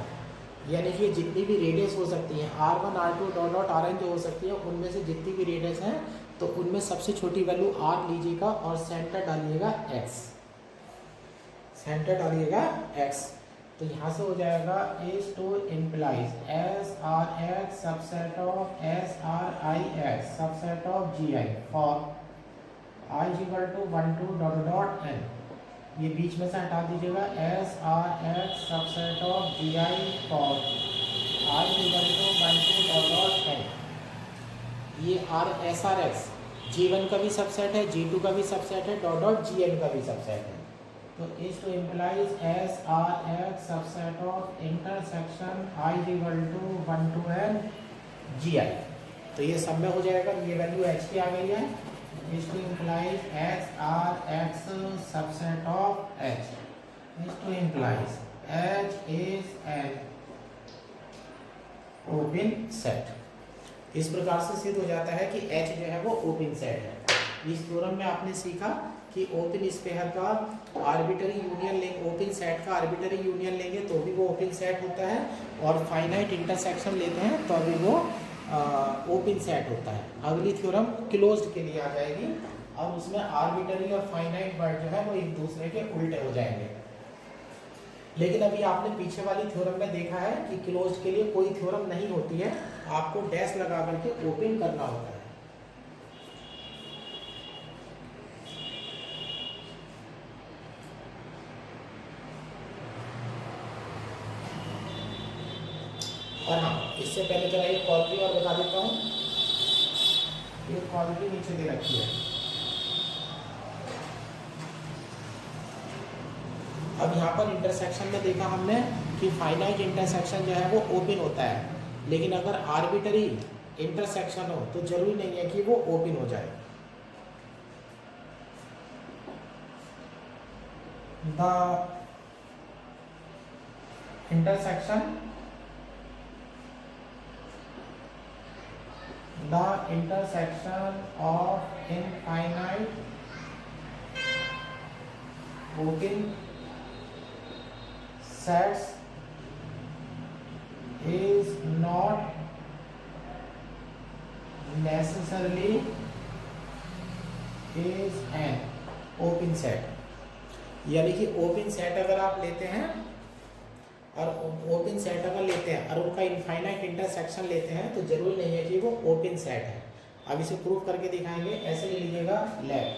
यानी कि जितनी भी रेडियस हो सकती है R1, R2 dot dot Rn जो हो सकती है, उनमें से जितनी भी रेडियस हैं तो उनमें सबसे छोटी वैल्यू R लीजिएगा और सेंटर डालिएगा X। सेंटर डालिएगा X। तो यहाँ से हो जाएगा is to implies SRX subset of SRIX subset of GI for I is equal to 1 to dot dot n। ये बीच में से हटा दीजिएगा SRX subset of GI for I is equal to 1 to dot dot n। ये SRX G1 का भी subset है, G2 का भी सबसेट है, डॉट डॉट Gn का भी सबसेट है। तो is to implies SRX subset of intersection I is equal to 1 to n GI। तो ये सब में हो जाएगा। ये वैल्यू h की आ गई है। is to implies SRX subset of h is to implies h is an open set। इस प्रकार से सिद्ध हो जाता है कि h जो है वो ओपन सेट है। इस थ्योरम में आपने सीखा कि ओपन स्फीयर का आर्बिटरी यूनियन लेंगे, ओपन सेट का आर्बिटरी यूनियन लेंगे तो भी वो ओपन सेट होता है, और फाइनाइट इंटरसेक्शन लेते हैं तो भी वो ओपन सेट होता है। अगली थ्योरम क्लोज्ड के लिए आ जाएगी और उसमें आर्बिटरी और फाइनाइट वर्ड जो है वो एक दूसरे के उल्टे हो जाएंगे। लेकिन अभी आपने पीछे वाली थ्योरम में देखा है कि क्लोज्ड के लिए कोई थ्योरम नहीं होती है, आपको डैश लगा करके ओपन करना होता है। और हाँ, इससे पहले जरा एक क्वालिटी और बता देता हूँ। ये क्वालिटी नीचे दे रखी है। अब यहाँ पर इंटरसेक्शन में देखा हमने कि फाइनाइट इंटरसेक्शन जो है वो ओपन होता है, लेकिन अगर आर्बिटरी इंटरसेक्शन हो तो जरूरी नहीं है कि वो ओपन हो जाए। The the intersection of infinite open sets is not necessarily is an open set। यानी कि ओपन सेट अगर आप लेते हैं और ओपन सेट अगर लेते हैं और उनका इनफाइनाइट इंटरसेक्शन लेते हैं तो जरूरी नहीं है कि वो ओपन सेट है। अब इसे प्रूव करके दिखाएंगे। ऐसे ले लीजिएगा let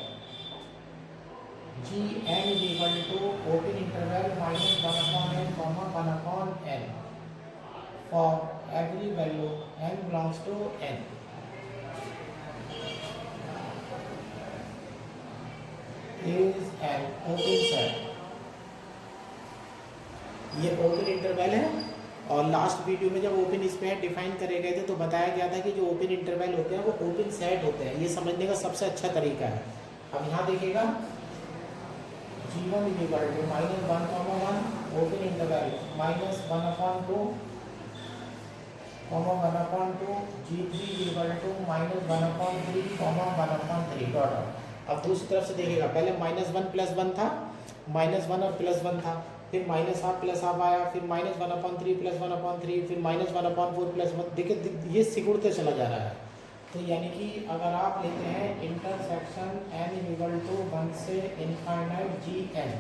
G N is equal to open interval minus 1 upon N comma 1 upon N for every value N belongs to N. is an open set। ये ओपन इंटरवल है और लास्ट वीडियो में जब ओपन स्पेस डिफाइन करे गए थे तो बताया गया था कि जो ओपन इंटरवल होते हैं वो ओपन सेट होते हैं। ये समझने का सबसे अच्छा तरीका है। अब यहाँ देखिएगा G1 is equal to minus 1 comma 1 open interval minus 1 upon 2 comma 1 upon 2 G3 is equal to minus 1 upon 3 comma 1 upon 3 dot. अब दूसरी तरफ से देखिएगा पहले माइनस 1 प्लस 1 था, माइनस 1 और प्लस 1 था, फिर माइनस हाफ प्लस हाफ आया, फिर माइनस 1 अपॉन 3 प्लस 1 अपॉन 3, फिर माइनस 1 अपॉन 4 प्लस 1। देखिए ये सिकुड़ते चला जा रहा है। तो यानी कि अगर आप लेते हैं इंटरसेक्शन n इक्वल टू 1 से इनफाइनाइट Gn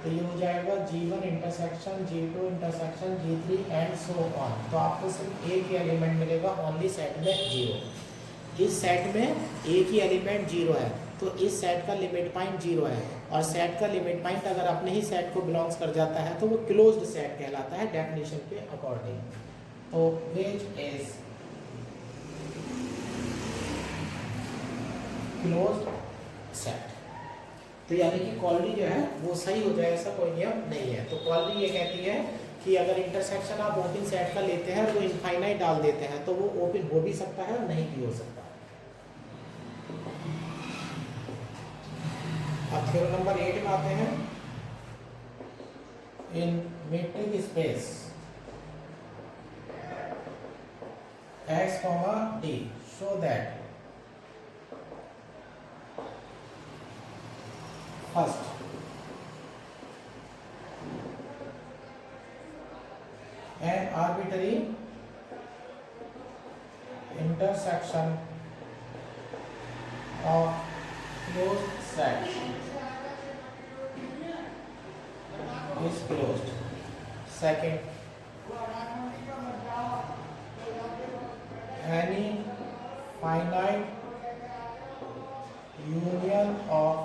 तो ये हो जाएगा G1 intersection G2 intersection G3 and so on. तो आपको सिर्फ एक ही एलिमेंट मिलेगा ओनली सेट में 0। इस सेट में एक ही एलिमेंट 0 है तो इस सेट का लिमिट पॉइंट 0 है और सेट का लिमिट पॉइंट अगर अपने ही सेट को बिलोंग्स कर जाता है तो वो क्लोज्ड सेट कहलाता है डेफिनेशन के अकॉर्डिंग। तो विच इज क्लोज्ड सेट। तो यानी कि कॉलरी जो है वो सही हो जाए ऐसा कोई नियम नहीं है। तो कॉलरी ये कहती है कि अगर इंटरसेक्शन आप ओपन सेट का लेते हैं तो इनफाइनाइट डाल देते हैं तो वो ओपन हो भी सकता है और नहीं भी हो सकता। अब थ्योरम नंबर 8 में आते हैं। In metric space X, D show that first an arbitrary intersection of closed set is closed। Second, any finite union of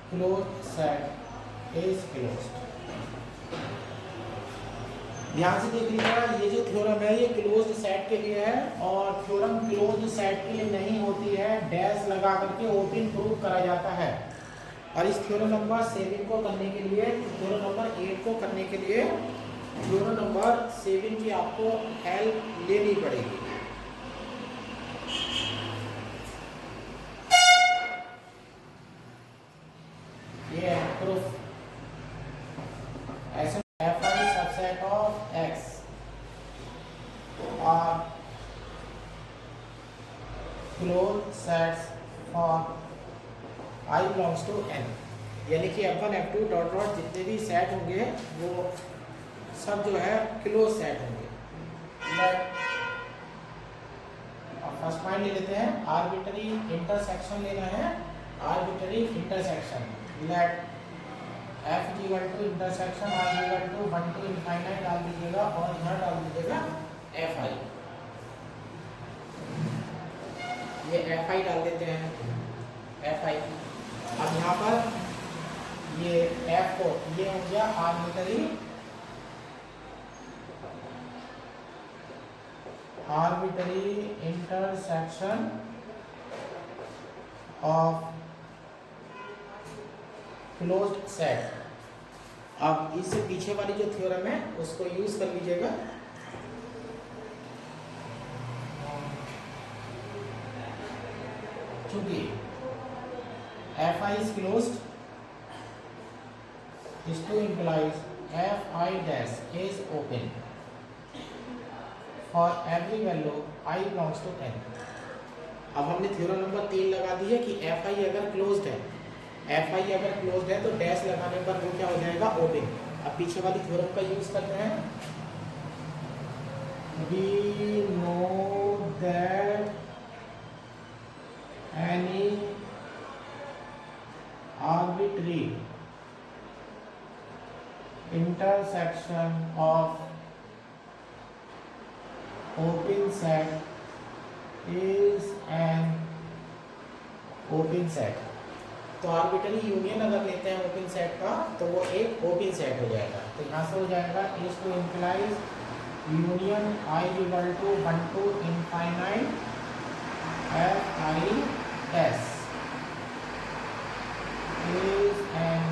closed set is closed। ध्यान से देख लीजिएगा ये जो थ्योरम है ये क्लोज्ड सेट के लिए है और थ्योरम क्लोज्ड सेट के लिए नहीं होती है। डैश लगा करके ओपन प्रूव करा जाता है। और इस थ्योरम नंबर 7 को करने के लिए थ्योरम नंबर 8 को करने के लिए थ्योरम नंबर 7 की आपको हेल्प लेनी पड़ेगी। ये है प्रूफ। ऐसे fi सबसेट ऑफ x और closed sets for I belongs to n। यानी कि f1 f2 डॉट डॉट जितने भी सेट होंगे वो सब जो है क्लोज सेट होंगे। फर्स्ट पॉइंट ले लेते हैं। आर्बिट्ररी इंटरसेक्शन लेना है। Arbitrary intersection let f equal to intersection i equal to 1 to infinite डाल दीजिएगा और यहाँ डाल दीजिएगा fi। ये fi डाल देते हैं fi। अब यहाँ पर ये f को ये हो गया arbitrary intersection of closed set. अब इससे पीछे वाली जो थ्योरम है उसको यूज कर लीजिएगा। चूंकि fi is closed, this to implies fi dash is open। For every value I belongs to N. अब हमने थ्योरम नंबर 3 लगा दी है कि एफ आई अगर क्लोज्ड है, एफ आई अगर क्लोज्ड है तो डैश लगाने पर वो क्या हो जाएगा, ओपन। अब पीछे वाली थ्योरम का यूज करते हैं। We know that any arbitrary intersection of open set is an open set। तो आर्बिट्ररी यूनियन अगर लेते हैं ओपन सेट का तो वो एक ओपन सेट हो जाएगा। तो यहाँ से हो जाएगा is to implies union I equal to 1 to infinite F I S is an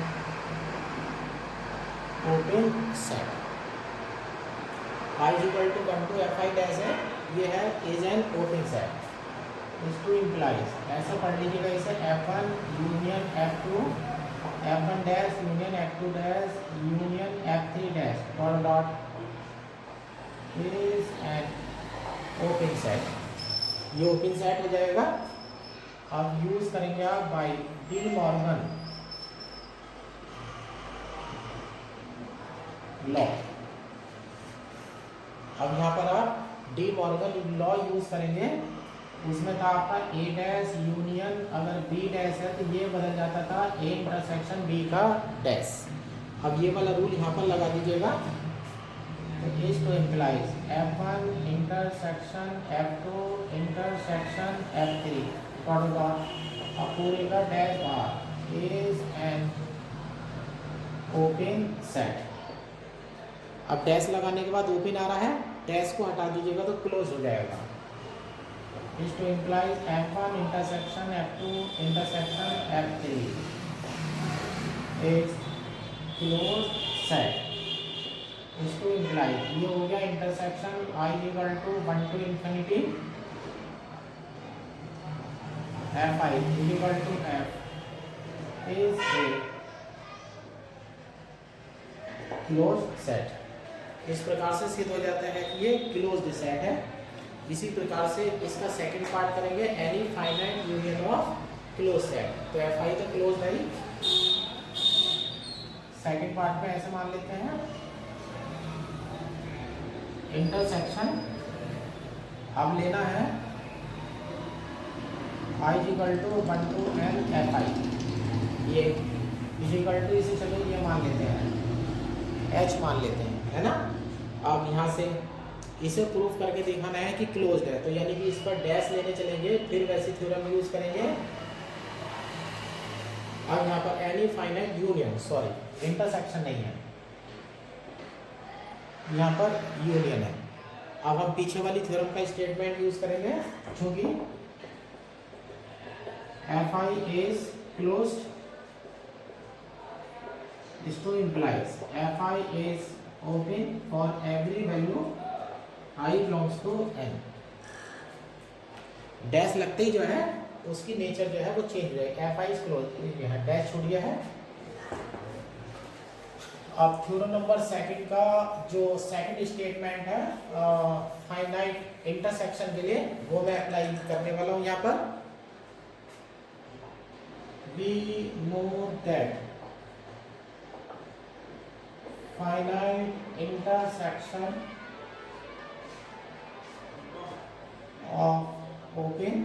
open set. I equal to 1 to F I dash है, ये है is an open set. Is to implies ऐसा पढ़ लीजिएगा इसे F1 union F2 F1 dash union F2 dash union F3 dash dot dot is an open set. ये open set हो जाएगा। अब यूज करेंगे आप बाय डी मॉर्गन लॉ। अब यहाँ पर आप डी मॉर्गन लॉ यूज करेंगे। उसमें था आपका ए डैश यूनियन अगर बी डैश है तो ये बदल जाता था ए इंटरसेक्शन बी का डैश। अब ये वाला रूल यहाँ पर लगा दीजिएगा। तो is to implies F1 intersection F2 intersection F3 dot dot अब पूरे का dash bar is an open set. अब डैश लगाने के बाद ओपन आ रहा है, डैश को हटा दीजिएगा तो क्लोज हो जाएगा। Is to implies F1 intersection F2 intersection F3 is close set. Is to implies ये हो गया intersection I equal to 1 to infinity F I equal to F is a close set. इस प्रकार से सिद्ध हो जाता है कि ये क्लोज्ड सेट है। इसी प्रकार से इसका सेकंड पार्ट करेंगे any finite union of close set. तो एफ आई तो क्लोज नहीं, सेकंड पार्ट में ऐसे मान लेते हैं इंटरसेक्शन अब लेना है i equal to 1 to n f i. ये इक्वल टू इसे चलो ये मान लेते हैं एच मान लेते हैं, है ना। अब यहाँ से इसे प्रूफ करके दिखाना है कि क्लोज्ड है, तो यानी कि इस पर डैश लेने चलेंगे, फिर वैसी थ्योरम यूज करेंगे। अब यहाँ पर any finite union, sorry intersection नहीं है, यहाँ पर यूनियन है। अब हम पीछे वाली थ्योरम का स्टेटमेंट यूज करेंगे, चूंकि F I is closed is to implies fi is open for every value I belongs to n। Dash लगते ही जो है उसकी नेचर जो है वो चेंज हो जाएगी। fi is closed, यहाँ डैश छूट गया है। अब थ्योरम नंबर सेकंड का जो सेकंड स्टेटमेंट है फाइनाइट इंटरसेक्शन के लिए वो मैं अप्लाई करने वाला हूँ यहाँ पर। we know that finite intersection of open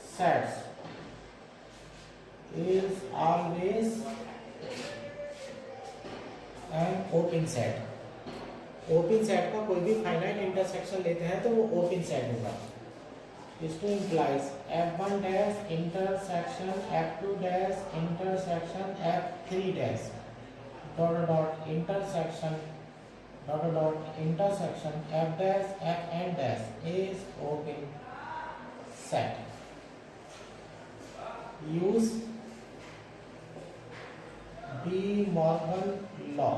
sets is always an open set। Open set का कोई भी फाइनाइट इंटरसेक्शन लेते हैं तो वो ओपन सेट होगा। Is to implies F1 dash intersection F2 dash intersection F3 dash dot dot intersection dot dot intersection F dash F n dash is open set. Use De Morgan law.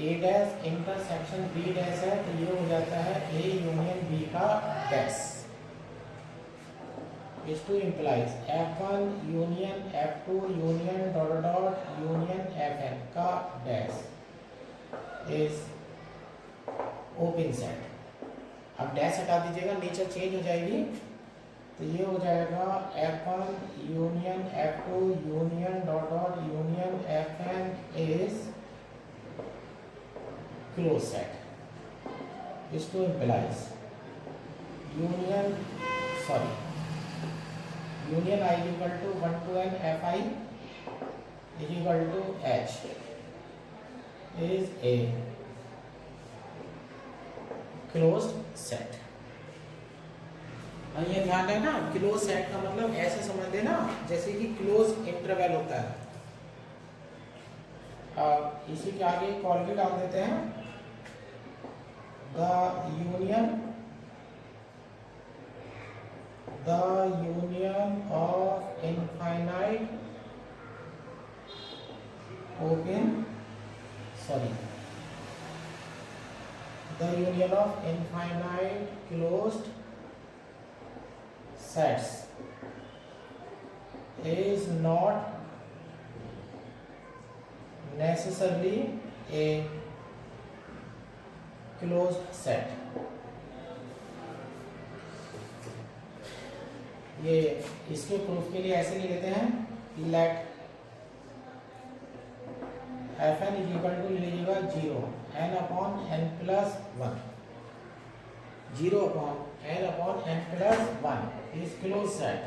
A dash intersection B dash है तो ये हो जाता है A union B का dash. is to implies F1 union F2 union dot dot union Fn का dash is open set। अब dash हटा दीजिएगा, नेचर चेंज हो जाएगी। तो ये हो जाएगा F1 union F2 union dot dot union Fn is close set. इसको implies union union I equal to 1 to n Fi is equal to H is a closed set. ये ध्यान है ना, क्लोज सेट का मतलब ऐसे समझ लेना जैसे कि क्लोज इंटरवल होता है। इसी के आगे कॉल भी डाल देते हैं, the union of infinite open the union of infinite closed sets is not necessarily a closed set। ये इसके प्रूफ के लिए ऐसे लिख लेते हैं, let Fn is equal to लीजिएगा 0 n upon n plus 1, 0 upon n plus 1 is close set.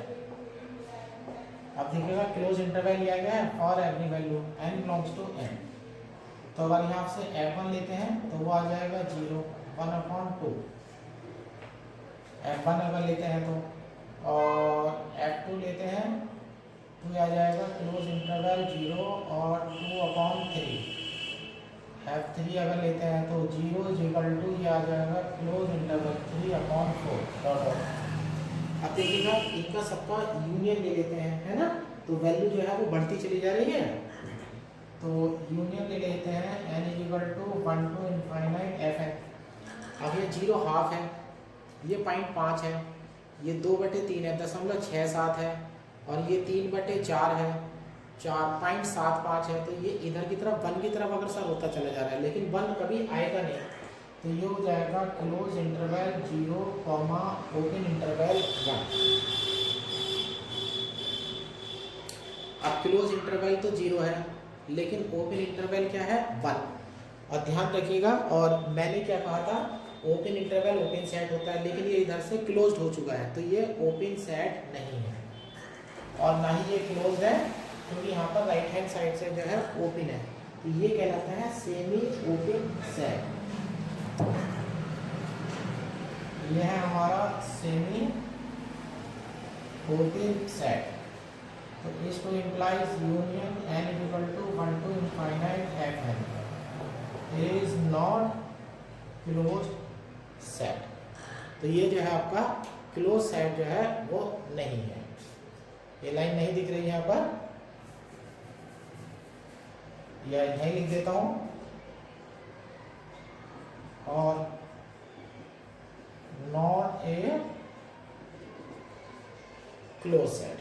अब देखिएगा क्लोज इंटरवल लिया गया है for every value n belongs to n। तो अगर यहाँ से F1 लेते हैं तो वो आ जाएगा 0 1 अपॉन 2, F1 अगर लेते हैं तो, और F2 लेते हैं तो आ जाएगा क्लोज इंटरवल 0 और 2 अपॉन 3। F3 अगर लेते हैं तो 0 इज इक्वल टू ये आ जाएगा close interval 3 upon 4 dot dot. अब देखिएगा इनका सबका यूनियन ले लेते हैं, है ना, तो वैल्यू जो है वो बढ़ती चली जा रही है। तो यूनियन ले लेते हैं n is equal to 1 to infinite Fn। अब ये 0 हाफ है, ये 0.5 है, ये 2/3 है, 0.67 है, और ये 3/4 है, 4.75 है। तो ये इधर की तरफ 1 की तरफ अगर सर होता चला जा रहा है, लेकिन 1 कभी आएगा नहीं। तो ये हो जाएगा close interval 0 comma open interval 1। अब क्लोज इंटरवल तो 0 है, लेकिन ओपन इंटरवल क्या है 1। और ध्यान रखिएगा, और मैंने क्या कहा था, ओपन इंटरवल ओपन सेट होता है, लेकिन ये इधर से क्लोज्ड हो चुका है, तो ये ओपन सेट नहीं है और ना ही ये क्लोज है, क्योंकि यहाँ पर राइट हैंड साइड से जो है ओपन है। तो ये कहलाता है सेमी ओपन सेट। ये है हमारा सेमी ओपन सेट। तो इसको implies union n equal to 1 to infinite Fn is not closed set. तो ये जो है आपका क्लोज सेट जो है वो नहीं है। ये लाइन नहीं दिख रही है यहाँ पर, या यहीं लिख देता हूं, और नॉट ए क्लोज सेट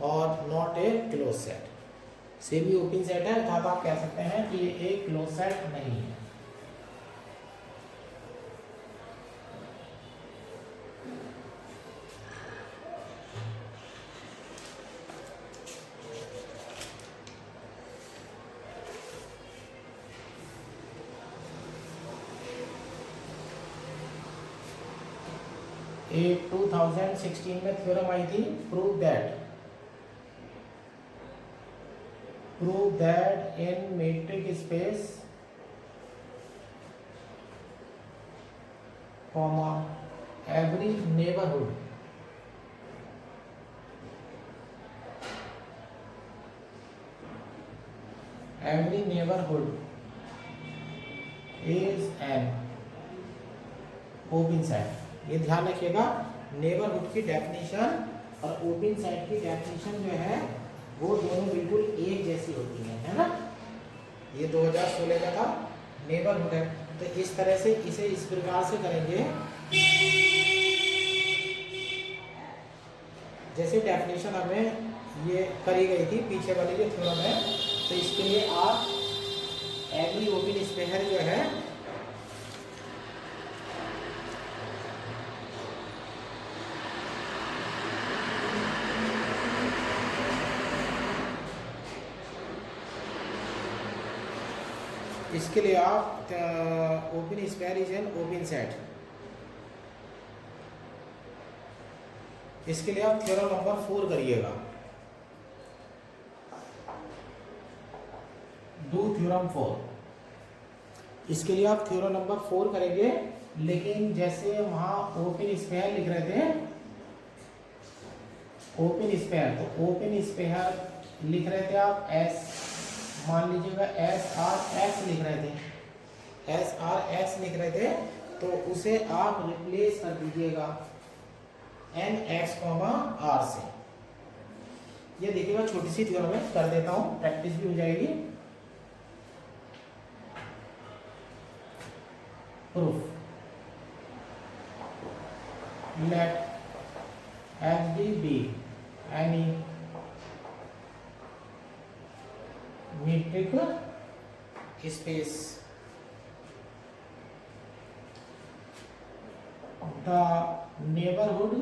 और not a close set. Semi open set है, अर्थात आप कह सकते हैं कि ये एक क्लोज सेट नहीं है। एक 2016 में थ्योरम आई थी, prove that in metric space comma every neighbourhood is an open set. ये ध्यान रखिएगा, नेबरहुड की डेफिनेशन और ओपन सेट की डेफिनेशन जो है वो दोनों बिल्कुल एक जैसी होती है ना। ये 2016 का था, नेबरहुड है। तो इस तरह से इसे इस प्रकार से करेंगे, जैसे डेफिनेशन हमें ये करी गई थी पीछे वाली जो थ्योरम है। तो इसके लिए आप एवरी ओपन स्फीयर जो है इसके लिए आप open square is an open set, इसके लिए आप थ्योरम नंबर 4 करिएगा। डू थ्योरम 4, इसके लिए आप थ्योरम नंबर 4 करेंगे। लेकिन जैसे वहां ओपन स्क्वायर लिख रहे थे, ओपन स्क्वायर, तो ओपन स्क्वायर लिख रहे थे आप एस, मान लीजिएगा एस आर एक्स लिख रहे थे, एस आर एक्स लिख रहे थे, तो उसे आप रिप्लेस कर दीजिएगा एन एक्स कॉमा आर से। ये देखिएगा छोटी सी थ्योरम है, कर देता हूं, प्रैक्टिस भी हो जाएगी। Proof, let H D be any metric space, the neighborhood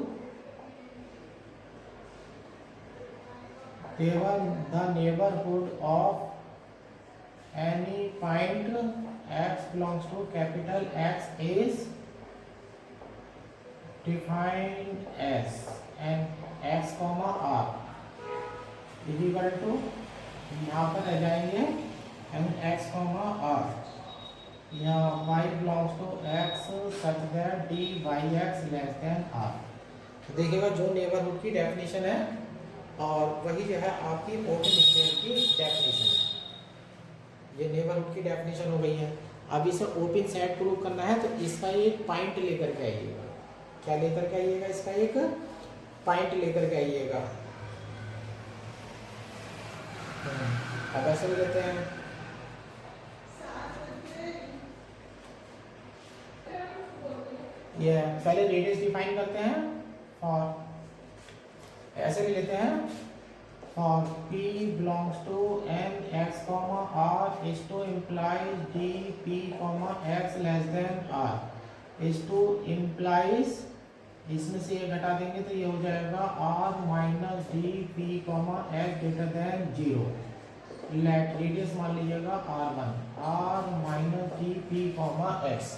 of any point x belongs to capital X is defined as and x comma r is equal to, यहाँ पर रह जाएंगे एम एक्स कॉमा आर, यहाँ Y belongs to X such that D Y X less than R. तो देखिएगा जो neighbourhood की definition है और वही जो है आपकी ओपन स्क्वायर की डेफिनेशन है। ये नेबरहुड की डेफिनेशन हो गई है। अब इसे ओपन सेट प्रूव करना है, तो इसका एक पॉइंट लेकर के आइएगा। क्या लेकर के आइएगा? इसका एक पॉइंट लेकर के आइएगा। अब ऐसे भी लेते हैं, ये पहले रेडियस डिफाइन करते हैं फॉर, ऐसे भी लेते हैं for p belongs to n x comma r is to implies d p comma x less than r is to implies, इसमें से ये घटा देंगे तो ये हो जाएगा r minus D P comma x greater than 0। Let radius मान लीजिएगा r1, r minus D P comma x.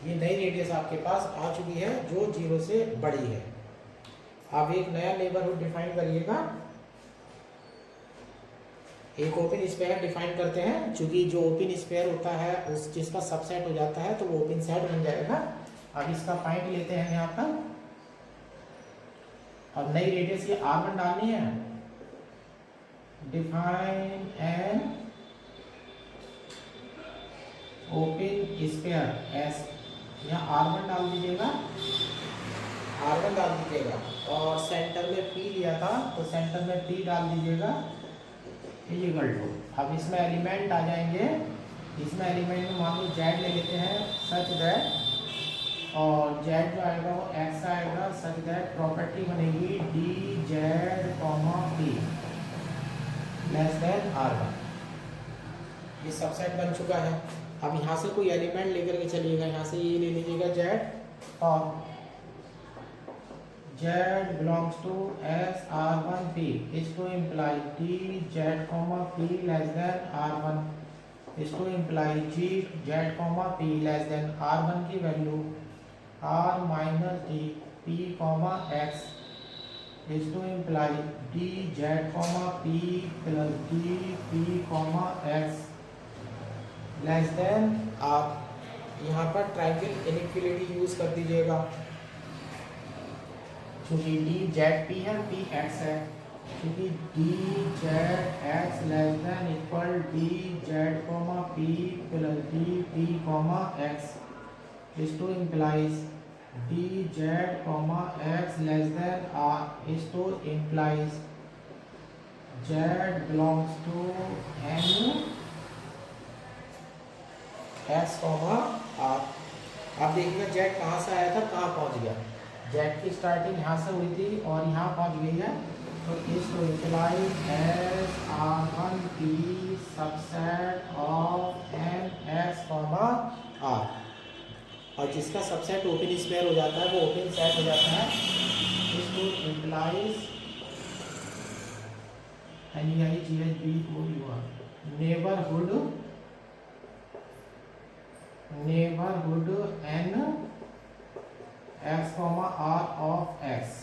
ये नई रेडियस आपके पास आ चुकी है जो 0 से बड़ी है। अब एक नया नेबरहुड डिफाइन करिएगा, एक ओपन स्क्वायर डिफाइन करते हैं। चूंकि जो ओपन स्क्वायर होता है उस जिसका सबसेट हो जाता है तो वो ओपन सेट बन जाएगा। अब इसका पॉइंट लेते हैं यहाँ पर, अब नई रेडियस ये r1 डालनी है। Define an open square S, यहाँ r1 डाल दीजिएगा, r1 डाल दीजिएगा और सेंटर में p लिया था तो सेंटर में p डाल दीजिएगा इक्वल टू। अब इसमें एलिमेंट आ जाएंगे, इसमें एलिमेंट में मान लो z ले लेते हैं सच दैट, और z जो आएगा वो x आएगा सच दैट प्रॉपर्टी बनेगी D Z comma P less than r1। ये सबसेट बन चुका है। अब यहाँ से कोई एलिमेंट लेकर के चलिएगा, यहाँ से ये ले लीजिएगा z, और z belongs to s r1 p is to imply d z comma p less than r1 is to imply g z comma p less than r1 की value r minus d p comma x is to imply d z comma p plus d p comma x less than r। यहाँ पर triangle inequality use कर दीजिएगा, क्योंकि D Z P है, P X है, क्योंकि D Z X less than equal D Z comma P plus D P comma X is to implies D Z comma X less than R is to implies Z belongs to N X comma R. अब देखिएगा Z कहाँ से आया था कहाँ पहुँच गया। Z की स्टार्टिंग यहाँ से हुई थी और यहाँ पहुँच गई है, तो is to imply S r1 p subset of n x comma r, और जिसका सबसेट ओपन स्क्वायर हो जाता है वो ओपन सेट हो जाता है। Is to implies neighbourhood neighbourhood N X R of x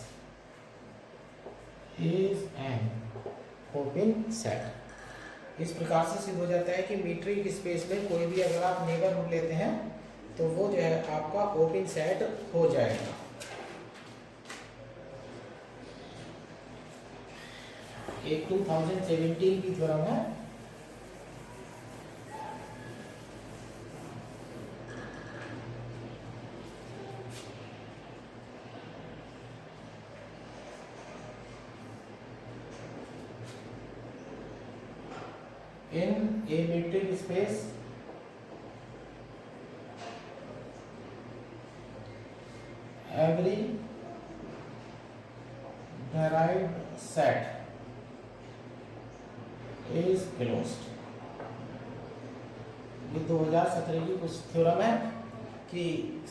is an open set. इस प्रकार से सिद्ध हो जाता है कि मीट्रिक स्पेस में कोई भी अगर आप नेबरहुड लेते हैं तो वो जो है आपका ओपन सेट हो जाएगा। एक 2017 की थ्योरम है। In a metric space, every derived set is closed। ये 2017 की कुछ थ्योरम है कि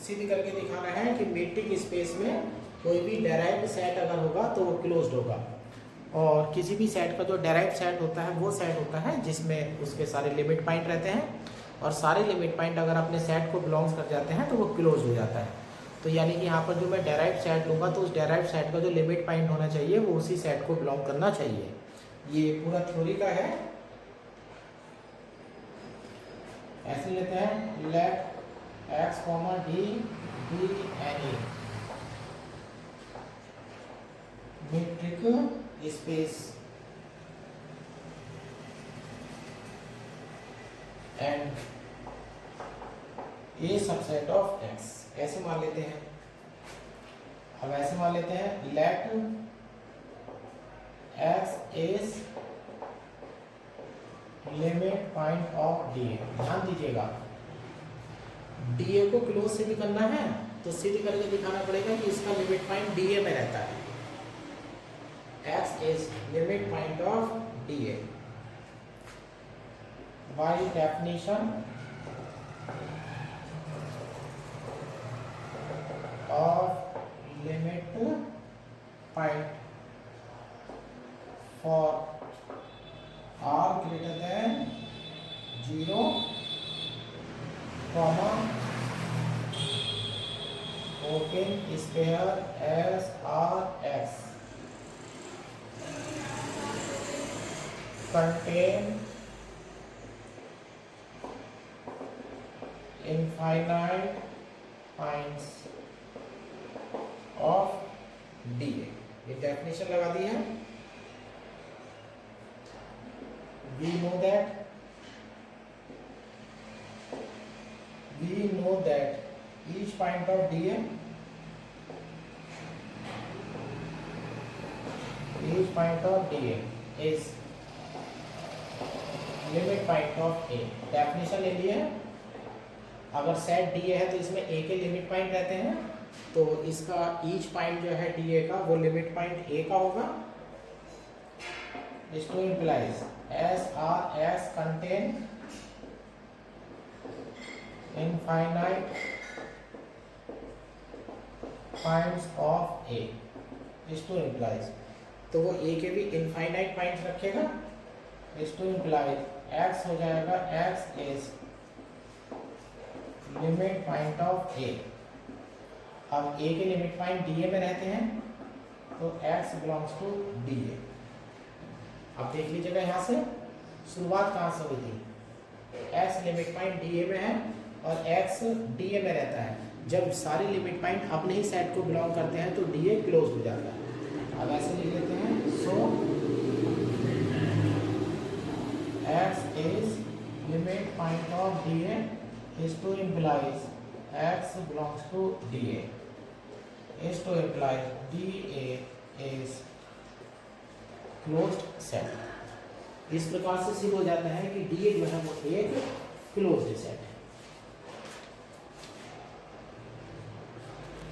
सिद्ध करके दिखाना है कि मीट्रिक स्पेस में कोई भी डेराइव्ड सेट अगर होगा तो वो क्लोज्ड होगा। और किसी भी सेट का जो डेराइव सेट होता है वो सेट होता है जिसमें उसके सारे लिमिट पॉइंट रहते हैं, और सारे लिमिट पॉइंट अगर अपने सेट को बिलोंग्स कर जाते हैं तो वो क्लोज हो जाता है। तो यानी कि यहाँ पर जो मैं डेराइव सेट लूँगा तो उस डेराइव सेट का जो लिमिट पॉइंट होना चाहिए वो उसी सेट को बिलोंग करना चाहिए। ये पूरा थ्योरी का है। ऐसे लेते हैं let X comma D be an a metric space and a subset of X, ऐसे मान लेते हैं। अब ऐसे मान लेते हैं let X is limit point of D A. ध्यान दीजिएगा, डी ए को क्लोज से भी करना है तो सिद्ध करके दिखाना पड़ेगा कि इसका लिमिट पॉइंट डी ए में रहता है। X is limit point of dA by definition of limit point for r greater than 0, comma open sphere as r x contain infinite points of DA। ये डेफिनेशन लगा दी है। we know that each point of DA is limit point of A. Definition ले लिए। अगर set D A है तो इसमें ए के लिमिट पॉइंट रहते हैं, तो इसका ईच पॉइंट जो है डी ए का वो लिमिट पॉइंट ए का होगा। Is to implies s r s contain infinite points of a. Is to implies तो वो ए के भी इनफाइनाइट पॉइंट्स रखेगा। इस टू इम्प्लाइज x हो जाएगा x is limit point of a। अब a के लिमिट पॉइंट dA में रहते हैं तो x बिलोंग्स टू dA। अब देख लीजिएगा यहाँ से शुरुआत कहाँ से हुई थी। x लिमिट पॉइंट dA में है और x dA में रहता है। जब सारे लिमिट पॉइंट अपने ही सेट को बिलोंग करते हैं तो dA क्लोज हो जाता है। अब ऐसे लिख लेते हैं सो x is limit point of dA is to implies x belongs to dA is to imply dA is closed set। इस प्रकार से सिद्ध हो जाता है कि dA जो है वो एक क्लोज्ड सेट है।